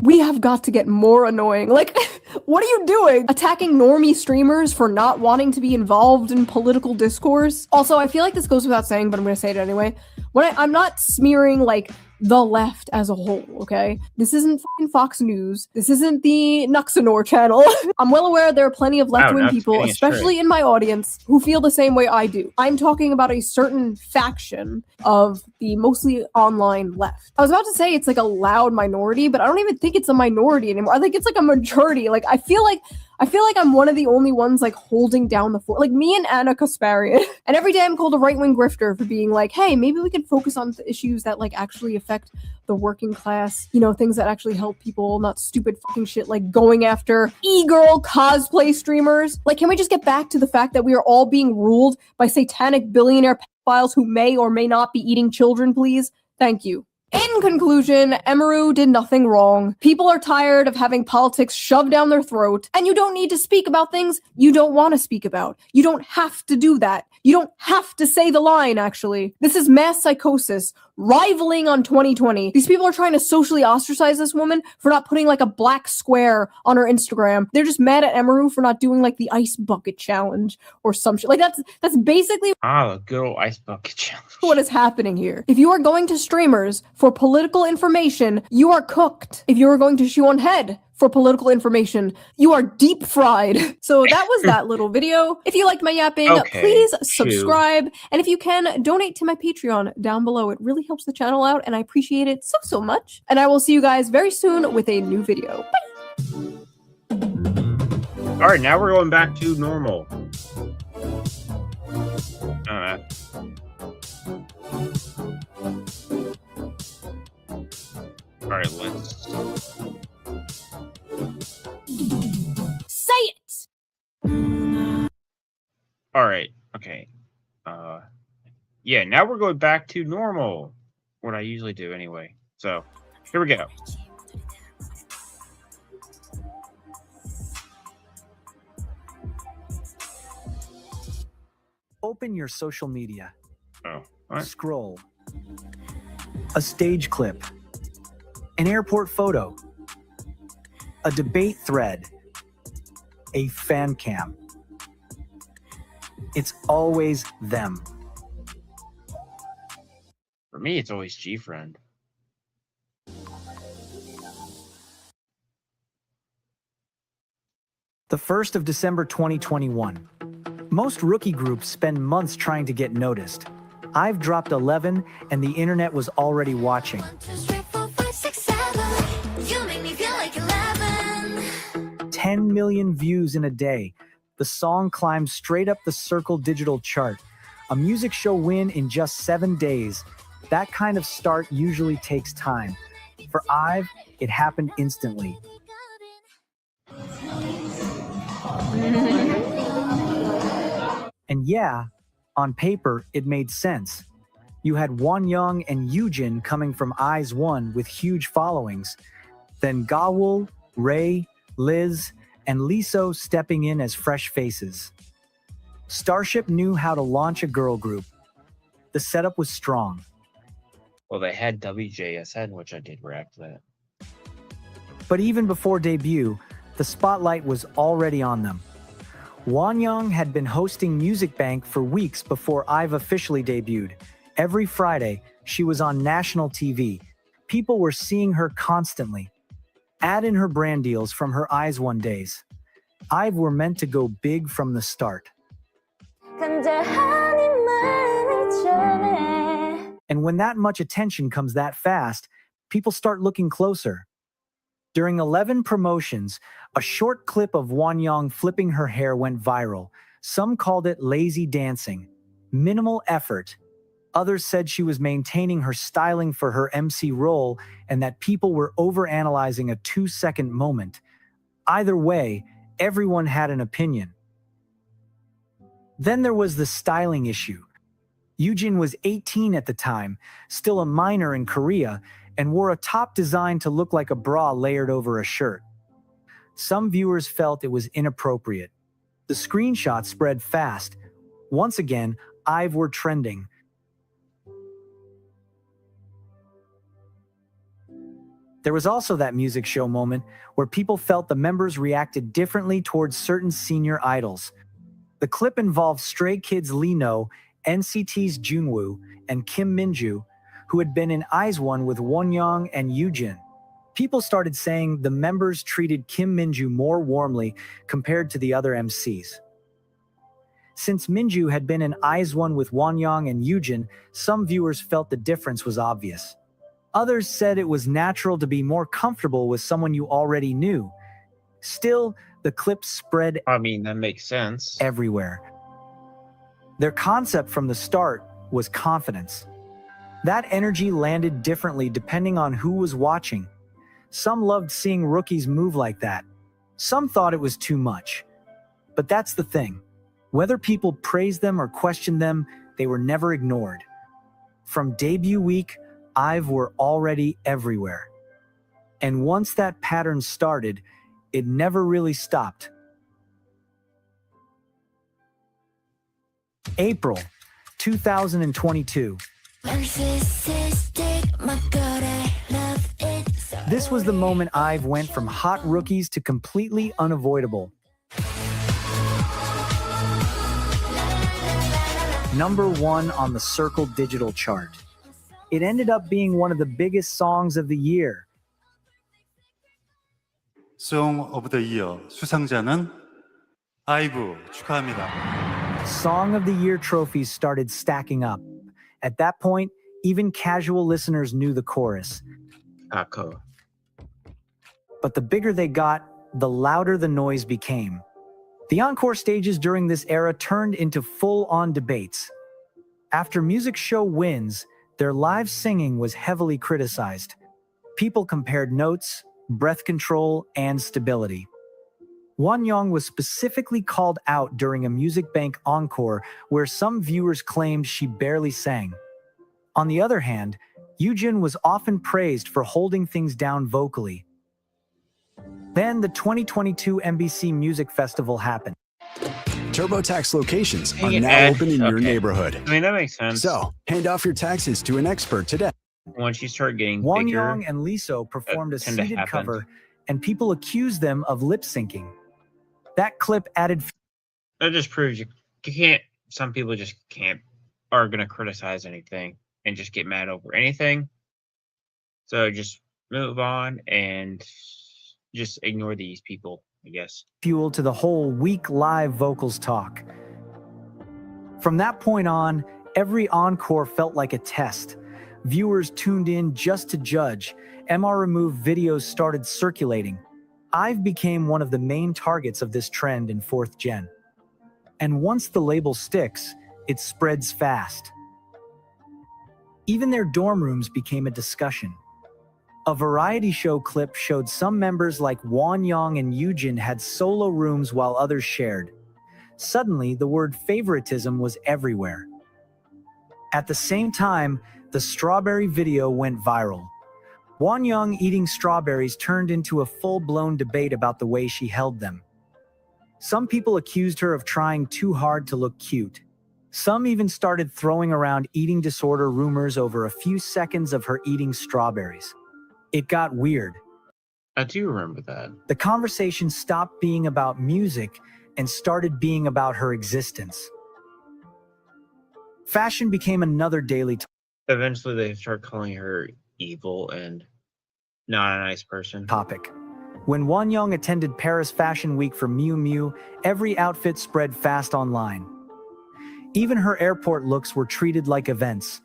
we have got to get more annoying. Like, what are you doing? Attacking normie streamers for not wanting to be involved in political discourse? Also, I feel like this goes without saying, but I'm gonna say it anyway. I'm not smearing, like, the left as a whole, okay? This isn't fucking Fox News. This isn't the Nuxanor channel. I'm well aware there are plenty of left-wing people, especially in my audience, who feel the same way I do. I'm talking about a certain faction of the mostly online left. I was about to say it's like a loud minority, but I don't even think it's a minority anymore. I think it's like a majority. Like, I feel like I'm one of the only ones like holding down the fort. Like me and Anna Kasparian. And every day I'm called a right-wing grifter for being like, hey, maybe we can focus on the issues that like actually affect the working class. You know, things that actually help people, not stupid fucking shit like going after e-girl cosplay streamers. Like, can we just get back to the fact that we are all being ruled by satanic billionaire pedophiles who may or may not be eating children, please? Thank you. In conclusion, Emaru did nothing wrong. People are tired of having politics shoved down their throat, and you don't need to speak about things you don't want to speak about. You don't have to do that. You don't have to say the line, actually. This is mass psychosis, rivaling on 2020. These people are trying to socially ostracize this woman for not putting like a black square on her Instagram. They're just mad at Emaru for not doing like the ice bucket challenge or some shit. Like that's basically the good old ice bucket challenge. What is happening here. If you are going to streamers for political information, you are cooked. If you are going to ShoeOnHead for political information, you are deep fried. So that was that little video. If you liked my yapping, please subscribe. And if you can, donate to my Patreon down below. It really helps the channel out, and I appreciate it so much. And I will see you guys very soon with a new video. Bye! All right, now we're going back to normal. All right, let's say it. All right, okay. Yeah, now we're going back to normal. What I usually do anyway. So, here we go. Open your social media. Oh, what? Scroll. A stage clip. An airport photo. A debate thread. A fan cam. It's always them. For me, it's always G-Friend. The 1st of December 2021. Most rookie groups spend months trying to get noticed. I've dropped 11 and the internet was already watching. 10 million views in a day. The song climbed straight up the Circle Digital chart. A music show win in just 7 days. That kind of start usually takes time. For Ive, it happened instantly. And yeah, on paper, it made sense. You had Wonyoung and Yujin coming from Eyes One with huge followings. Then Gawul, Ray, Liz, and Liso stepping in as fresh faces. Starship knew how to launch a girl group. The setup was strong. Well, they had WJSN, which I did react to that. But even before debut, the spotlight was already on them. Wonyoung had been hosting Music Bank for weeks before IVE officially debuted. Every Friday, she was on national TV. People were seeing her constantly. Add in her brand deals from her Eyes One days. IVE were meant to go big from the start. And when that much attention comes that fast, people start looking closer. During 11 promotions, a short clip of Wonyoung flipping her hair went viral. Some called it lazy dancing, minimal effort. Others said she was maintaining her styling for her MC role and that people were overanalyzing a 2-second moment. Either way, everyone had an opinion. Then there was the styling issue. Yujin was 18 at the time, still a minor in Korea, and wore a top designed to look like a bra layered over a shirt. Some viewers felt it was inappropriate. The screenshots spread fast. Once again, IVE were trending. There was also that music show moment where people felt the members reacted differently towards certain senior idols. The clip involved Stray Kids' Lee Know, NCT's Jungwoo, and Kim Minju, who had been in Eyes One with Wonyoung and Yujin. People started saying the members treated Kim Minju more warmly compared to the other MCs. Since Minju had been in Eyes One with Wonyoung and Yujin, some viewers felt the difference was obvious. Others said it was natural to be more comfortable with someone you already knew. Still, the clip spread that makes sense. Everywhere. Their concept from the start was confidence. That energy landed differently depending on who was watching. Some loved seeing rookies move like that. Some thought it was too much. But that's the thing. Whether people praised them or questioned them, they were never ignored. From debut week, IVE were already everywhere. And once that pattern started, it never really stopped. April 2022. This was the moment IVE went from hot rookies to completely unavoidable. #1 on the Circle Digital chart. It ended up being one of the biggest songs of the year. Song of the Year 수상자는 IVE 축하합니다. Song of the Year trophies started stacking up. At that point, even casual listeners knew the chorus. But the bigger they got, the louder the noise became. The encore stages during this era turned into full-on debates. After music show wins, their live singing was heavily criticized. People compared notes, breath control, and stability. Wonyoung was specifically called out during a Music Bank encore where some viewers claimed she barely sang. On the other hand, Yujin was often praised for holding things down vocally. Then the 2022 MBC Music Festival happened. TurboTax locations are Dang it, now Ed. open in your Okay. neighborhood. That makes sense. So, hand off your taxes to an expert today. Once you start getting Wonyoung bigger, and Liso performed a tend to seated happen. cover, and people accused them of lip syncing. That clip added that just proves you can't. Some people just are gonna criticize anything and just get mad over anything. So just move on and just ignore these people, I guess. fuel to the whole week live vocals talk. From that point on, every encore felt like a test. Viewers tuned in just to judge. MR removed videos started circulating. IVE became one of the main targets of this trend in 4th Gen. And once the label sticks, it spreads fast. Even their dorm rooms became a discussion. A variety show clip showed some members like Wonyoung and Yujin had solo rooms while others shared. Suddenly, the word favoritism was everywhere. At the same time, the strawberry video went viral. Wonyoung eating strawberries turned into a full-blown debate about the way she held them. Some people accused her of trying too hard to look cute. Some even started throwing around eating disorder rumors over a few seconds of her eating strawberries. It got weird. I do remember that. The conversation stopped being about music and started being about her existence. Fashion became another daily Eventually, they start calling her evil and not a nice person. topic. When Won Young attended Paris Fashion Week for Miu Miu, every outfit spread fast online. Even her airport looks were treated like events.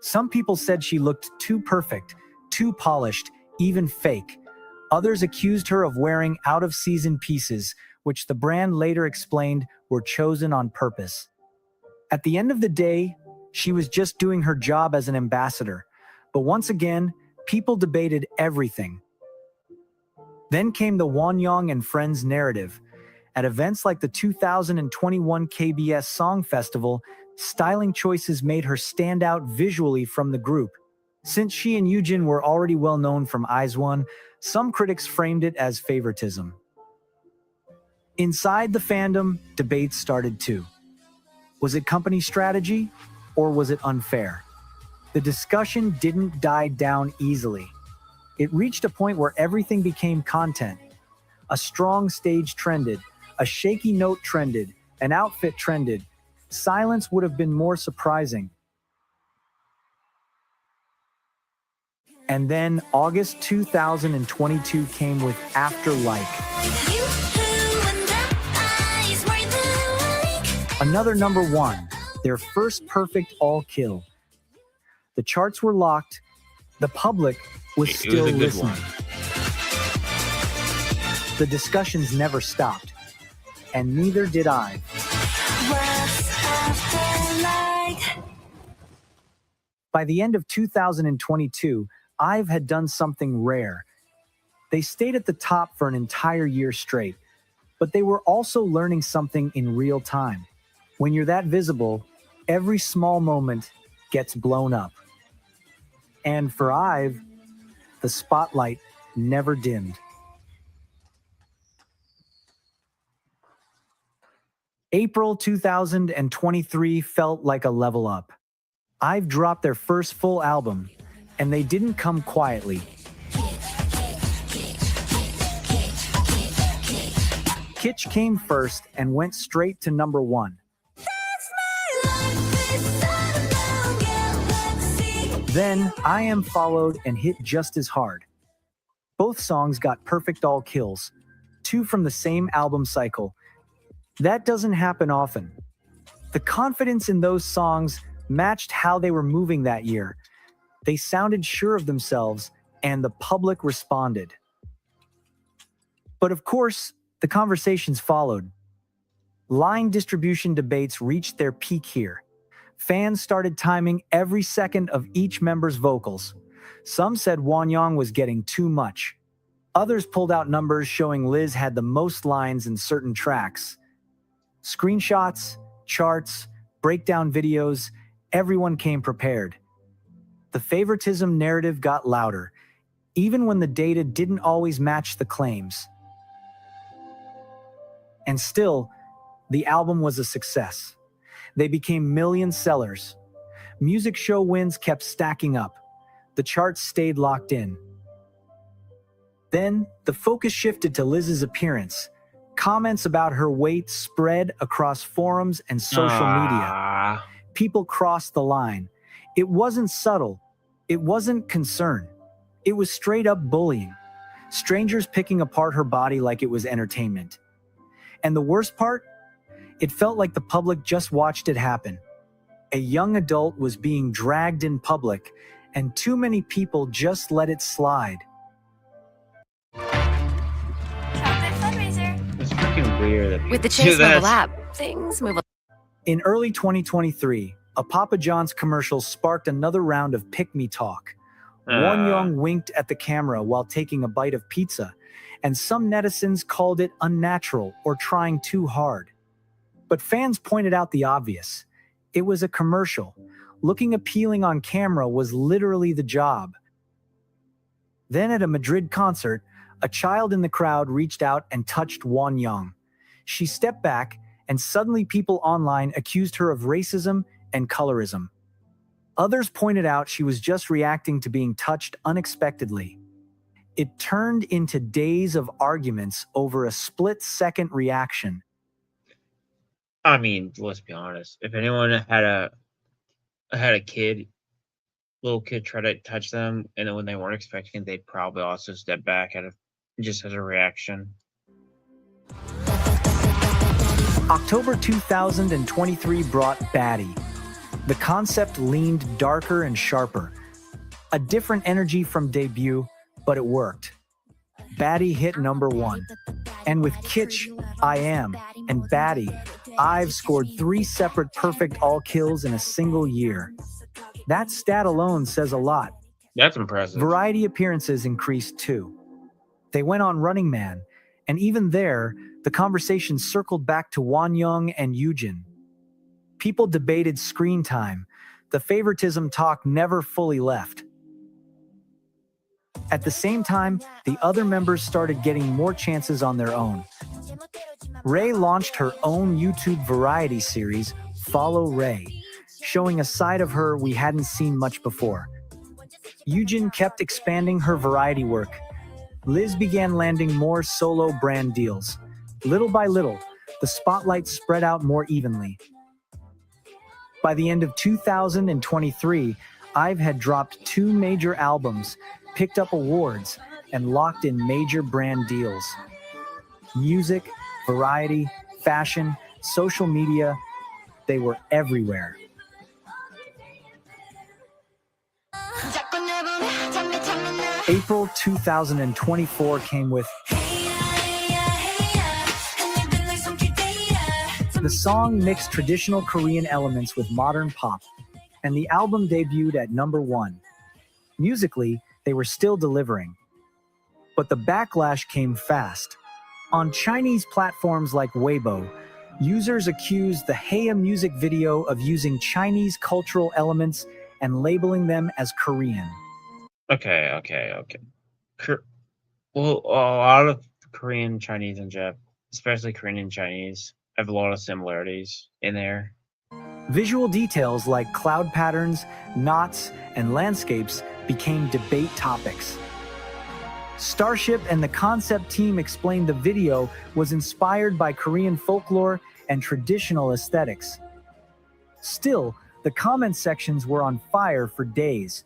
Some people said she looked too perfect, too polished, even fake. Others accused her of wearing out-of-season pieces, which the brand later explained were chosen on purpose. At the end of the day, she was just doing her job as an ambassador. But once again, people debated everything. Then came the Won Young and Friends narrative. At events like the 2021 KBS Song Festival, styling choices made her stand out visually from the group. Since she and Yoojin were already well known from IZ*ONE, some critics framed it as favoritism. Inside the fandom, debates started too. Was it company strategy, or was it unfair? The discussion didn't die down easily. It reached a point where everything became content. A strong stage trended, a shaky note trended, an outfit trended. Silence would have been more surprising. And then August 2022 came with Afterlife. Another number one, their first perfect all-kill. The charts were locked. The public was still listening. The discussions never stopped, and neither did I. By the end of 2022, IVE had done something rare. They stayed at the top for an entire year straight, but they were also learning something in real time. When you're that visible, every small moment gets blown up. And for IVE, the spotlight never dimmed. April 2023 felt like a level up. IVE dropped their first full album, and they didn't come quietly. Kitsch came first and went straight to number one. Then I Am followed and hit just as hard. Both songs got perfect all kills, 2 from the same album cycle. That doesn't happen often. The confidence in those songs matched how they were moving that year. They sounded sure of themselves, and the public responded. But of course, the conversations followed. Line distribution debates reached their peak here. Fans started timing every second of each member's vocals. Some said Won Young was getting too much. Others pulled out numbers showing Liz had the most lines in certain tracks. Screenshots, charts, breakdown videos, everyone came prepared. The favoritism narrative got louder, even when the data didn't always match the claims. And still, the album was a success. They became million sellers. Music show wins kept stacking up. The charts stayed locked in. Then, the focus shifted to Liz's appearance. Comments about her weight spread across forums and social media. People crossed the line. It wasn't subtle. It wasn't concern. It was straight up bullying. Strangers picking apart her body like it was entertainment. And the worst part? It felt like the public just watched it happen. A young adult was being dragged in public, and too many people just let it slide. It's freaking weird that With the people do Chase mobile that. app, things move In early 2023, a Papa John's commercial sparked another round of pick-me talk. Won Young winked at the camera while taking a bite of pizza, and some netizens called it unnatural or trying too hard. But fans pointed out the obvious. It was a commercial. Looking appealing on camera was literally the job. Then at a Madrid concert, a child in the crowd reached out and touched Won Young. She stepped back, and suddenly people online accused her of racism and colorism. Others pointed out she was just reacting to being touched unexpectedly. It turned into days of arguments over a split-second reaction. I mean, let's be honest. If anyone had a kid, little kid try to touch them, and then when they weren't expecting, they'd probably also step back just as a reaction. October 2023 brought Baddie. The concept leaned darker and sharper. A different energy from debut, but it worked. Baddie hit #1. And with Kitsch, I Am, and Baddie, I've scored 3 separate perfect all kills in a single year. That stat alone says a lot. That's impressive. Variety appearances increased too. They went on Running Man, and even there, the conversation circled back to Wonyoung and Yoojin. People debated screen time. The favoritism talk never fully left. At the same time, the other members started getting more chances on their own. Ray launched her own YouTube variety series, Follow Ray, showing a side of her we hadn't seen much before. Yoojin kept expanding her variety work. Liz began landing more solo brand deals. Little by little, the spotlight spread out more evenly. By the end of 2023, IVE had dropped 2 major albums, picked up awards, and locked in major brand deals. Music, variety, fashion, social media, they were everywhere. April 2024 came with the song mixed traditional Korean elements with modern pop, and the album debuted at #1. Musically, they were still delivering. But the backlash came fast. On Chinese platforms like Weibo, users accused the Heya music video of using Chinese cultural elements and labeling them as Korean. Okay. Well, a lot of Korean, Chinese, and Jap, especially Korean and Chinese, have a lot of similarities in there. Visual details like cloud patterns, knots, and landscapes became debate topics. Starship and the concept team explained the video was inspired by Korean folklore and traditional aesthetics. Still, the comment sections were on fire for days.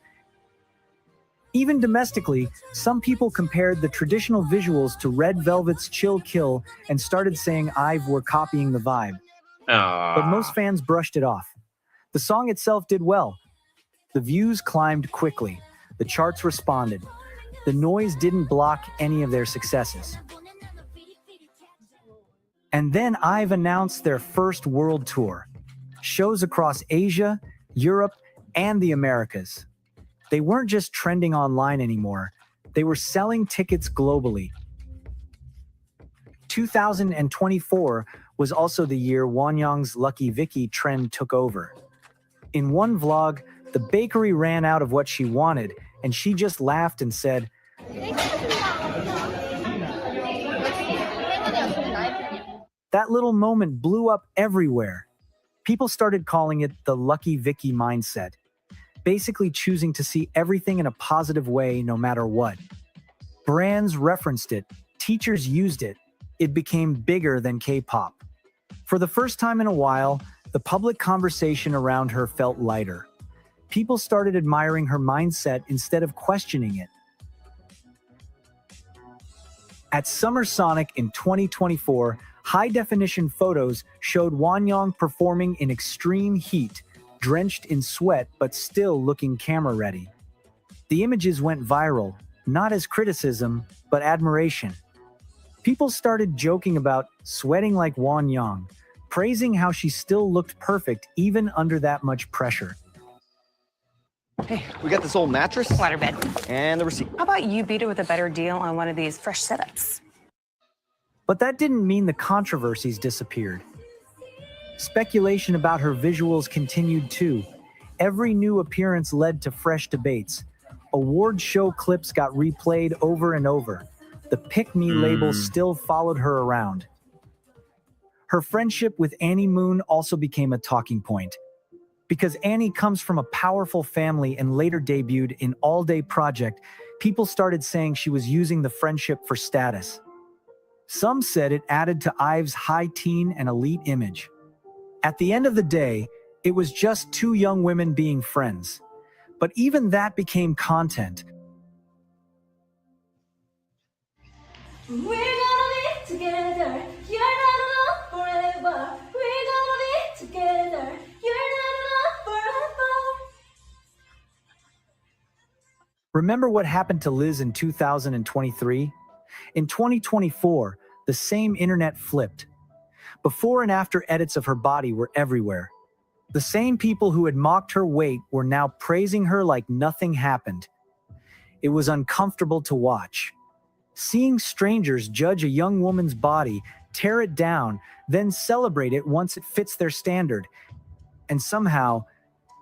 Even domestically, some people compared the traditional visuals to Red Velvet's Chill Kill and started saying IVE were copying the vibe. But most fans brushed it off. The song itself did well. The views climbed quickly. The charts responded. The noise didn't block any of their successes. And then IVE announced their first world tour. Shows across Asia, Europe, and the Americas. They weren't just trending online anymore. They were selling tickets globally. 2024 was also the year Wonyoung's Lucky Vicky trend took over. In one vlog, the bakery ran out of what she wanted, and she just laughed and said, that little moment blew up everywhere. People started calling it the Lucky Vicky mindset, basically choosing to see everything in a positive way no matter what. Brands referenced it, teachers used it, it became bigger than K-pop. For the first time in a while, the public conversation around her felt lighter. People started admiring her mindset instead of questioning it. At Summer Sonic in 2024, high-definition photos showed Wonyoung performing in extreme heat, drenched in sweat but still looking camera-ready. The images went viral, not as criticism, but admiration. People started joking about sweating like Wonyoung, praising how she still looked perfect even under that much pressure. Hey, we got this old mattress, waterbed, and the receipt. How about you beat it with a better deal on one of these fresh setups? But that didn't mean the controversies disappeared. Speculation about her visuals continued too. Every new appearance led to fresh debates. Award show clips got replayed over and over. The Pick Me label still followed her around. Her friendship with Annie Moon also became a talking point. Because Annie comes from a powerful family and later debuted in All Day Project, people started saying she was using the friendship for status. Some said it added to IVE's high teen and elite image. At the end of the day, it was just two young women being friends. But even that became content. We're gonna be together. You're not alone forever. We're gonna be together. You're not alone forever. Remember what happened to Liz in 2023? In 2024, the same internet flipped. Before and after edits of her body were everywhere. The same people who had mocked her weight were now praising her like nothing happened. It was uncomfortable to watch. Seeing strangers judge a young woman's body, tear it down, then celebrate it once it fits their standard. And somehow,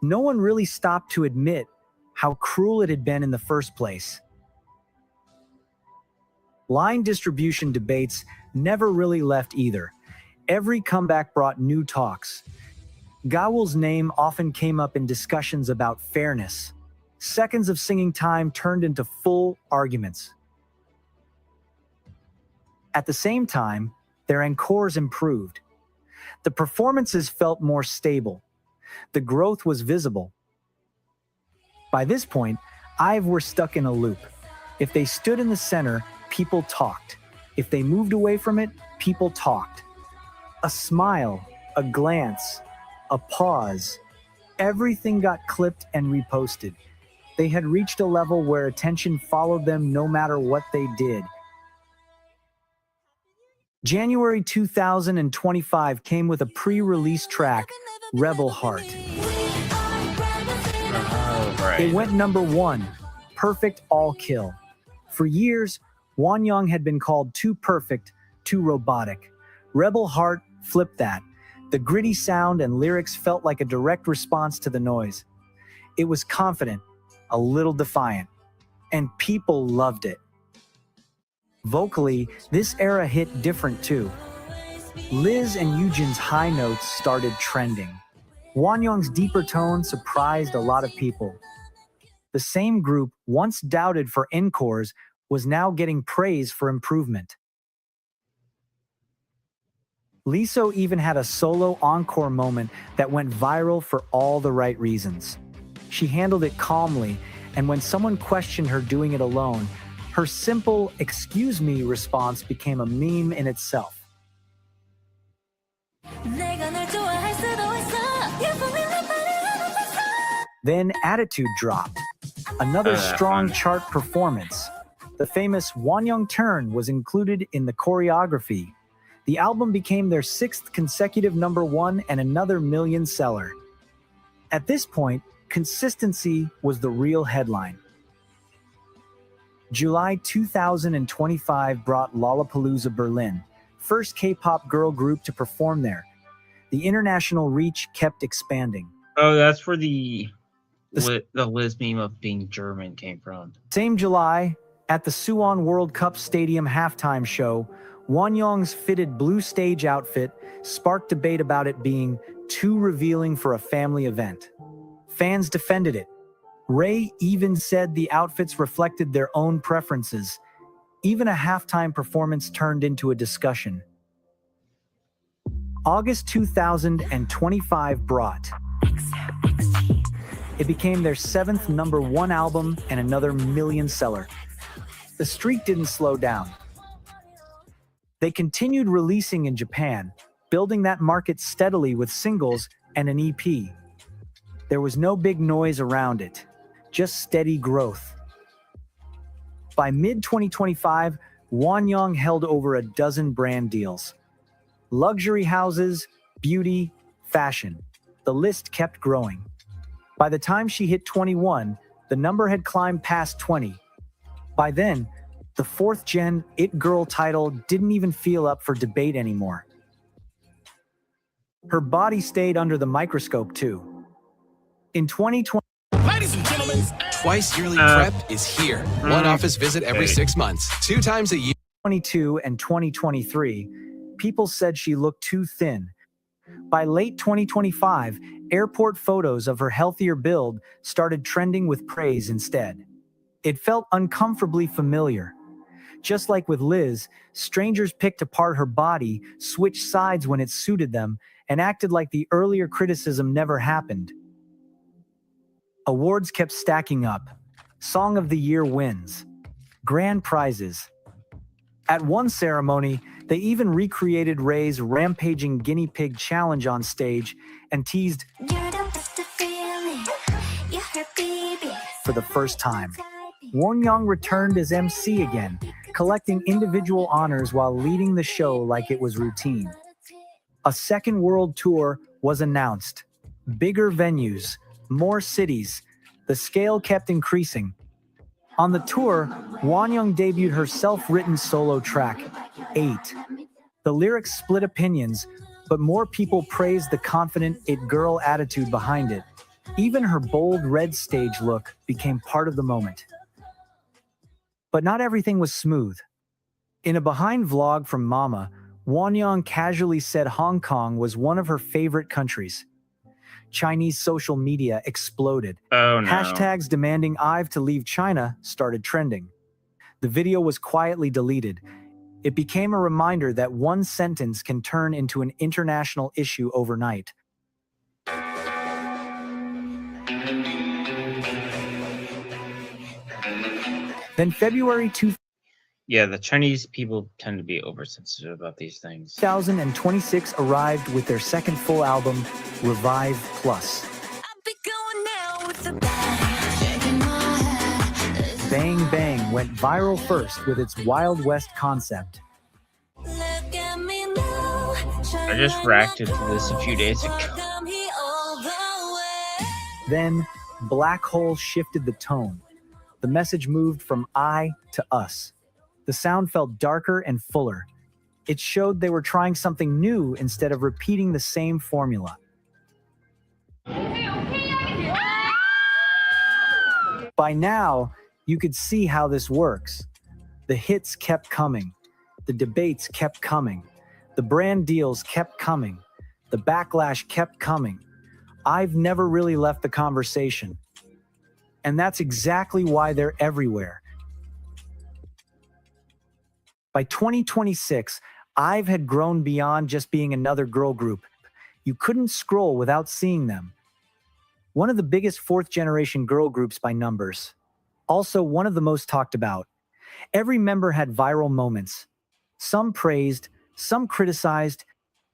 no one really stopped to admit how cruel it had been in the first place. Line distribution debates never really left either. Every comeback brought new talks. Gawul's name often came up in discussions about fairness. Seconds of singing time turned into full arguments. At the same time, their encores improved. The performances felt more stable. The growth was visible. By this point, IVE were stuck in a loop. If they stood in the center, people talked. If they moved away from it, people talked. A smile, a glance, a pause. Everything got clipped and reposted. They had reached a level where attention followed them no matter what they did. January 2025 came with a pre-release track, Rebel Heart. It went #1, perfect all kill. For years, Wonyoung had been called too perfect, too robotic. Rebel Heart flipped that. The gritty sound and lyrics felt like a direct response to the noise. It was confident, a little defiant, and people loved it. Vocally, this era hit different too. Liz and Eugen's high notes started trending. Wonyoung's deeper tone surprised a lot of people. The same group once doubted for encores was now getting praise for improvement. Liso even had a solo encore moment that went viral for all the right reasons. She handled it calmly, and when someone questioned her doing it alone, her simple "excuse me" response became a meme in itself. Then Attitude dropped. Another strong chart performance. The famous Wonyoung turn was included in the choreography. The album became their 6th consecutive #1 and another million seller. At this point, consistency was the real headline. July 2025 brought Lollapalooza Berlin, first K-pop girl group to perform there. The international reach kept expanding. Oh, that's where the Liz meme of being German came from. Same July, at the Suwon World Cup Stadium halftime show, Wonyoung's fitted blue stage outfit sparked debate about it being too revealing for a family event. Fans defended it. Ray even said the outfits reflected their own preferences. Even a halftime performance turned into a discussion. August 2025 brought. It became their 7th #1 album and another million seller. The streak didn't slow down. They continued releasing in Japan, building that market steadily with singles and an EP. There was no big noise around it, just steady growth. By mid-2025, Wonyoung held over a dozen brand deals. Luxury houses, beauty, fashion. The list kept growing. By the time she hit 21, the number had climbed past 20. By then, the 4th-gen It Girl title didn't even feel up for debate anymore. Her body stayed under the microscope too. In 2020, Ladies and gentlemen, twice yearly prep is here. One office visit every 6 months, 2 times a year. 2022 and 2023, people said she looked too thin. By late 2025, airport photos of her healthier build started trending with praise instead. It felt uncomfortably familiar. Just like with Liz, strangers picked apart her body, switched sides when it suited them, and acted like the earlier criticism never happened. Awards kept stacking up. Song of the Year wins. Grand prizes. At one ceremony, they even recreated Ray's rampaging guinea pig challenge on stage and teased for the first time. Wonyoung returned as MC again, collecting individual honors while leading the show like it was routine. A second world tour was announced. Bigger venues, more cities. The scale kept increasing. On the tour, Wonyoung debuted her self-written solo track, 8. The lyrics split opinions, but more people praised the confident it-girl attitude behind it. Even her bold red stage look became part of the moment. But not everything was smooth. In a behind vlog from Mama, Wonyoung casually said Hong Kong was one of her favorite countries. Chinese social media exploded. Oh no. Hashtags demanding IVE to leave China started trending. The video was quietly deleted. It became a reminder that one sentence can turn into an international issue overnight. Then February 2000. Yeah, the Chinese people tend to be oversensitive about these things. 2026 arrived with their second full album, Revive Plus. Bang Bang went viral first with its Wild West concept. I just reacted to this a few days ago. Then, Black Hole shifted the tone. The message moved from I to us. The sound felt darker and fuller. It showed they were trying something new instead of repeating the same formula. By now, you could see how this works. The hits kept coming. The debates kept coming. The brand deals kept coming. The backlash kept coming. I've never really left the conversation. And that's exactly why they're everywhere. By 2026, IVE had grown beyond just being another girl group. You couldn't scroll without seeing them. One of the biggest fourth-generation girl groups by numbers. Also one of the most talked about. Every member had viral moments. Some praised, some criticized.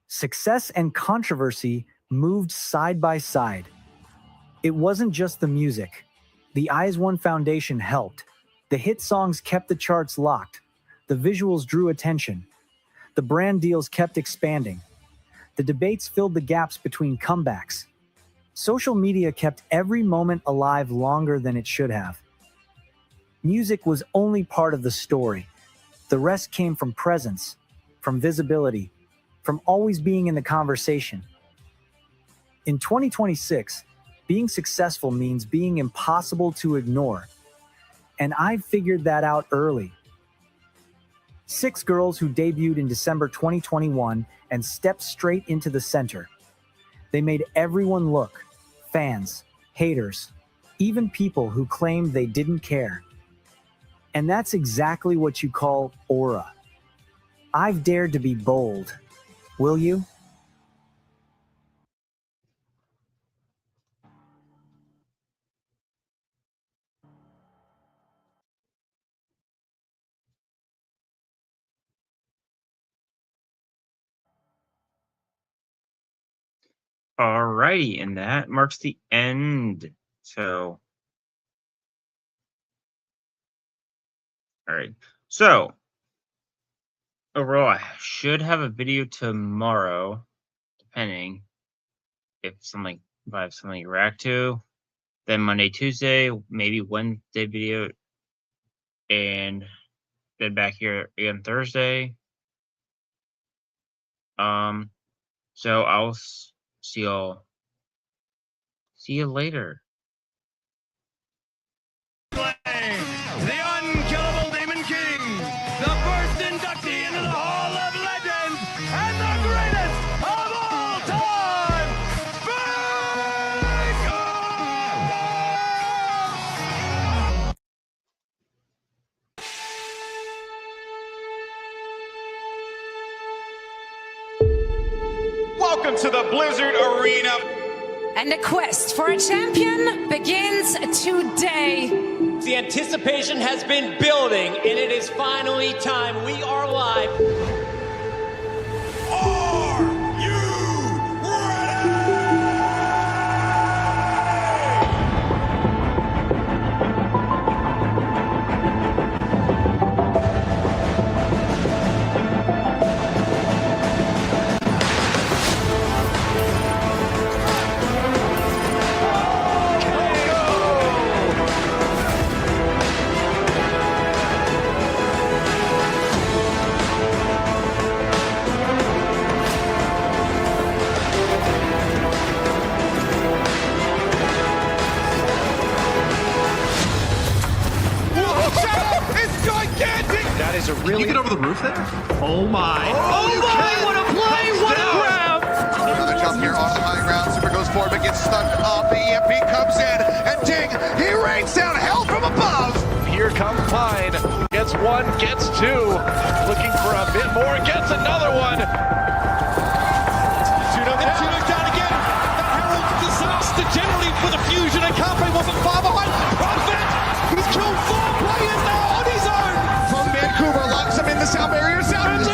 Success and controversy moved side by side. It wasn't just the music. The IZ*ONE Foundation helped. The hit songs kept the charts locked. The visuals drew attention. The brand deals kept expanding. The debates filled the gaps between comebacks. Social media kept every moment alive longer than it should have. Music was only part of the story. The rest came from presence, from visibility, from always being in the conversation. In 2026, being successful means being impossible to ignore. And I figured that out early. 6 girls who debuted in December 2021 and stepped straight into the center. They made everyone look. Fans, haters, even people who claimed they didn't care. And that's exactly what you call aura. I've dared to be bold. Will you? Alrighty, and that marks the end. So, alright. So, overall, I should have a video tomorrow, depending if I have something to react to. Then Monday, Tuesday, maybe Wednesday video, and then back here again Thursday. So I'll see you later. The unkillable Demon King, the first inductee into the Hall of Legends, welcome to the Blizzard Arena. And the quest for a champion begins today. The anticipation has been building, and it is finally time. We are live. That is a really. Can you get over the roof there? Oh my! Oh my! What a play! What a grab! Another jump here off the high ground. Super goes forward, but gets stuck up. The EMP comes in, and ding! He rains down hell from above. Here comes Pine. Gets one, gets two. Looking for a bit more. Gets another one. Juno's down again. That heralds disaster generally with a fusion, and Carpe wasn't far behind. Prophet! He's killed 4 players now on his own. From Vancouver, locks him in the sound barrier. Sound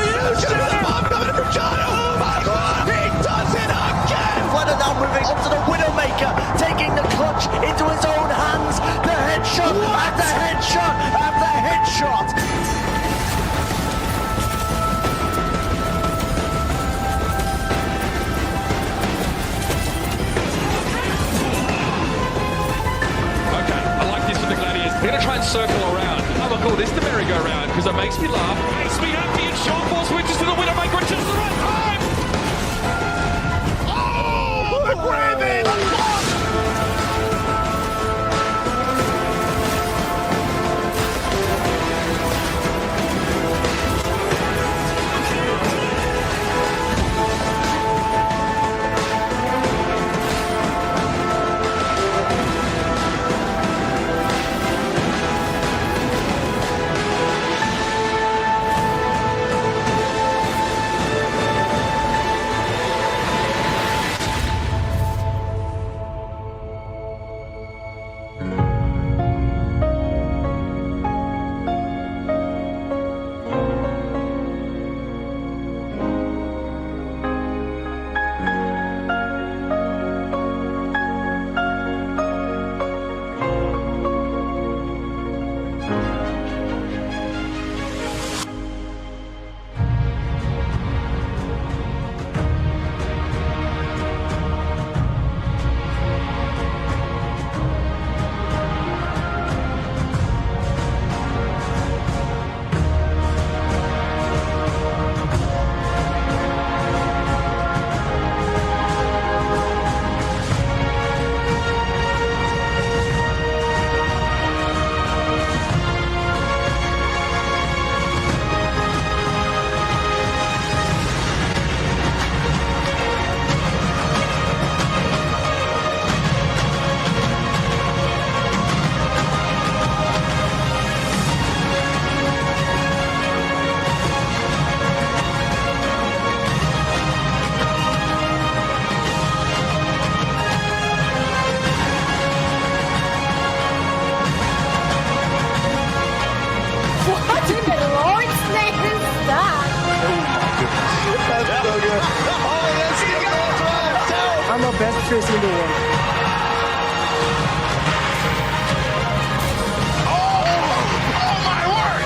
bomb coming from John. Oh my God! He does it again. Flutter now moving onto the Widowmaker, taking the clutch into his own hands. The headshot after headshot after headshot. Okay, I like this for the Gladiators. We're gonna try and circle around. I'm gonna call this the merry-go-round because it makes me laugh, makes me happy, and Sean Paul switches to the Widowmaker at just the right time. Oh, the gravy, the block! I'm a best person in the world. Oh my word!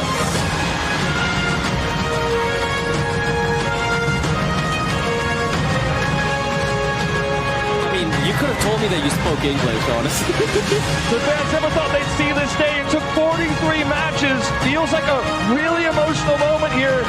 I mean, you could have told me that you spoke English, honestly. The fans never thought they'd see this day. It took 43 matches. Feels like a really emotional moment here.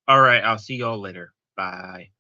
All right, I'll see y'all later. Bye.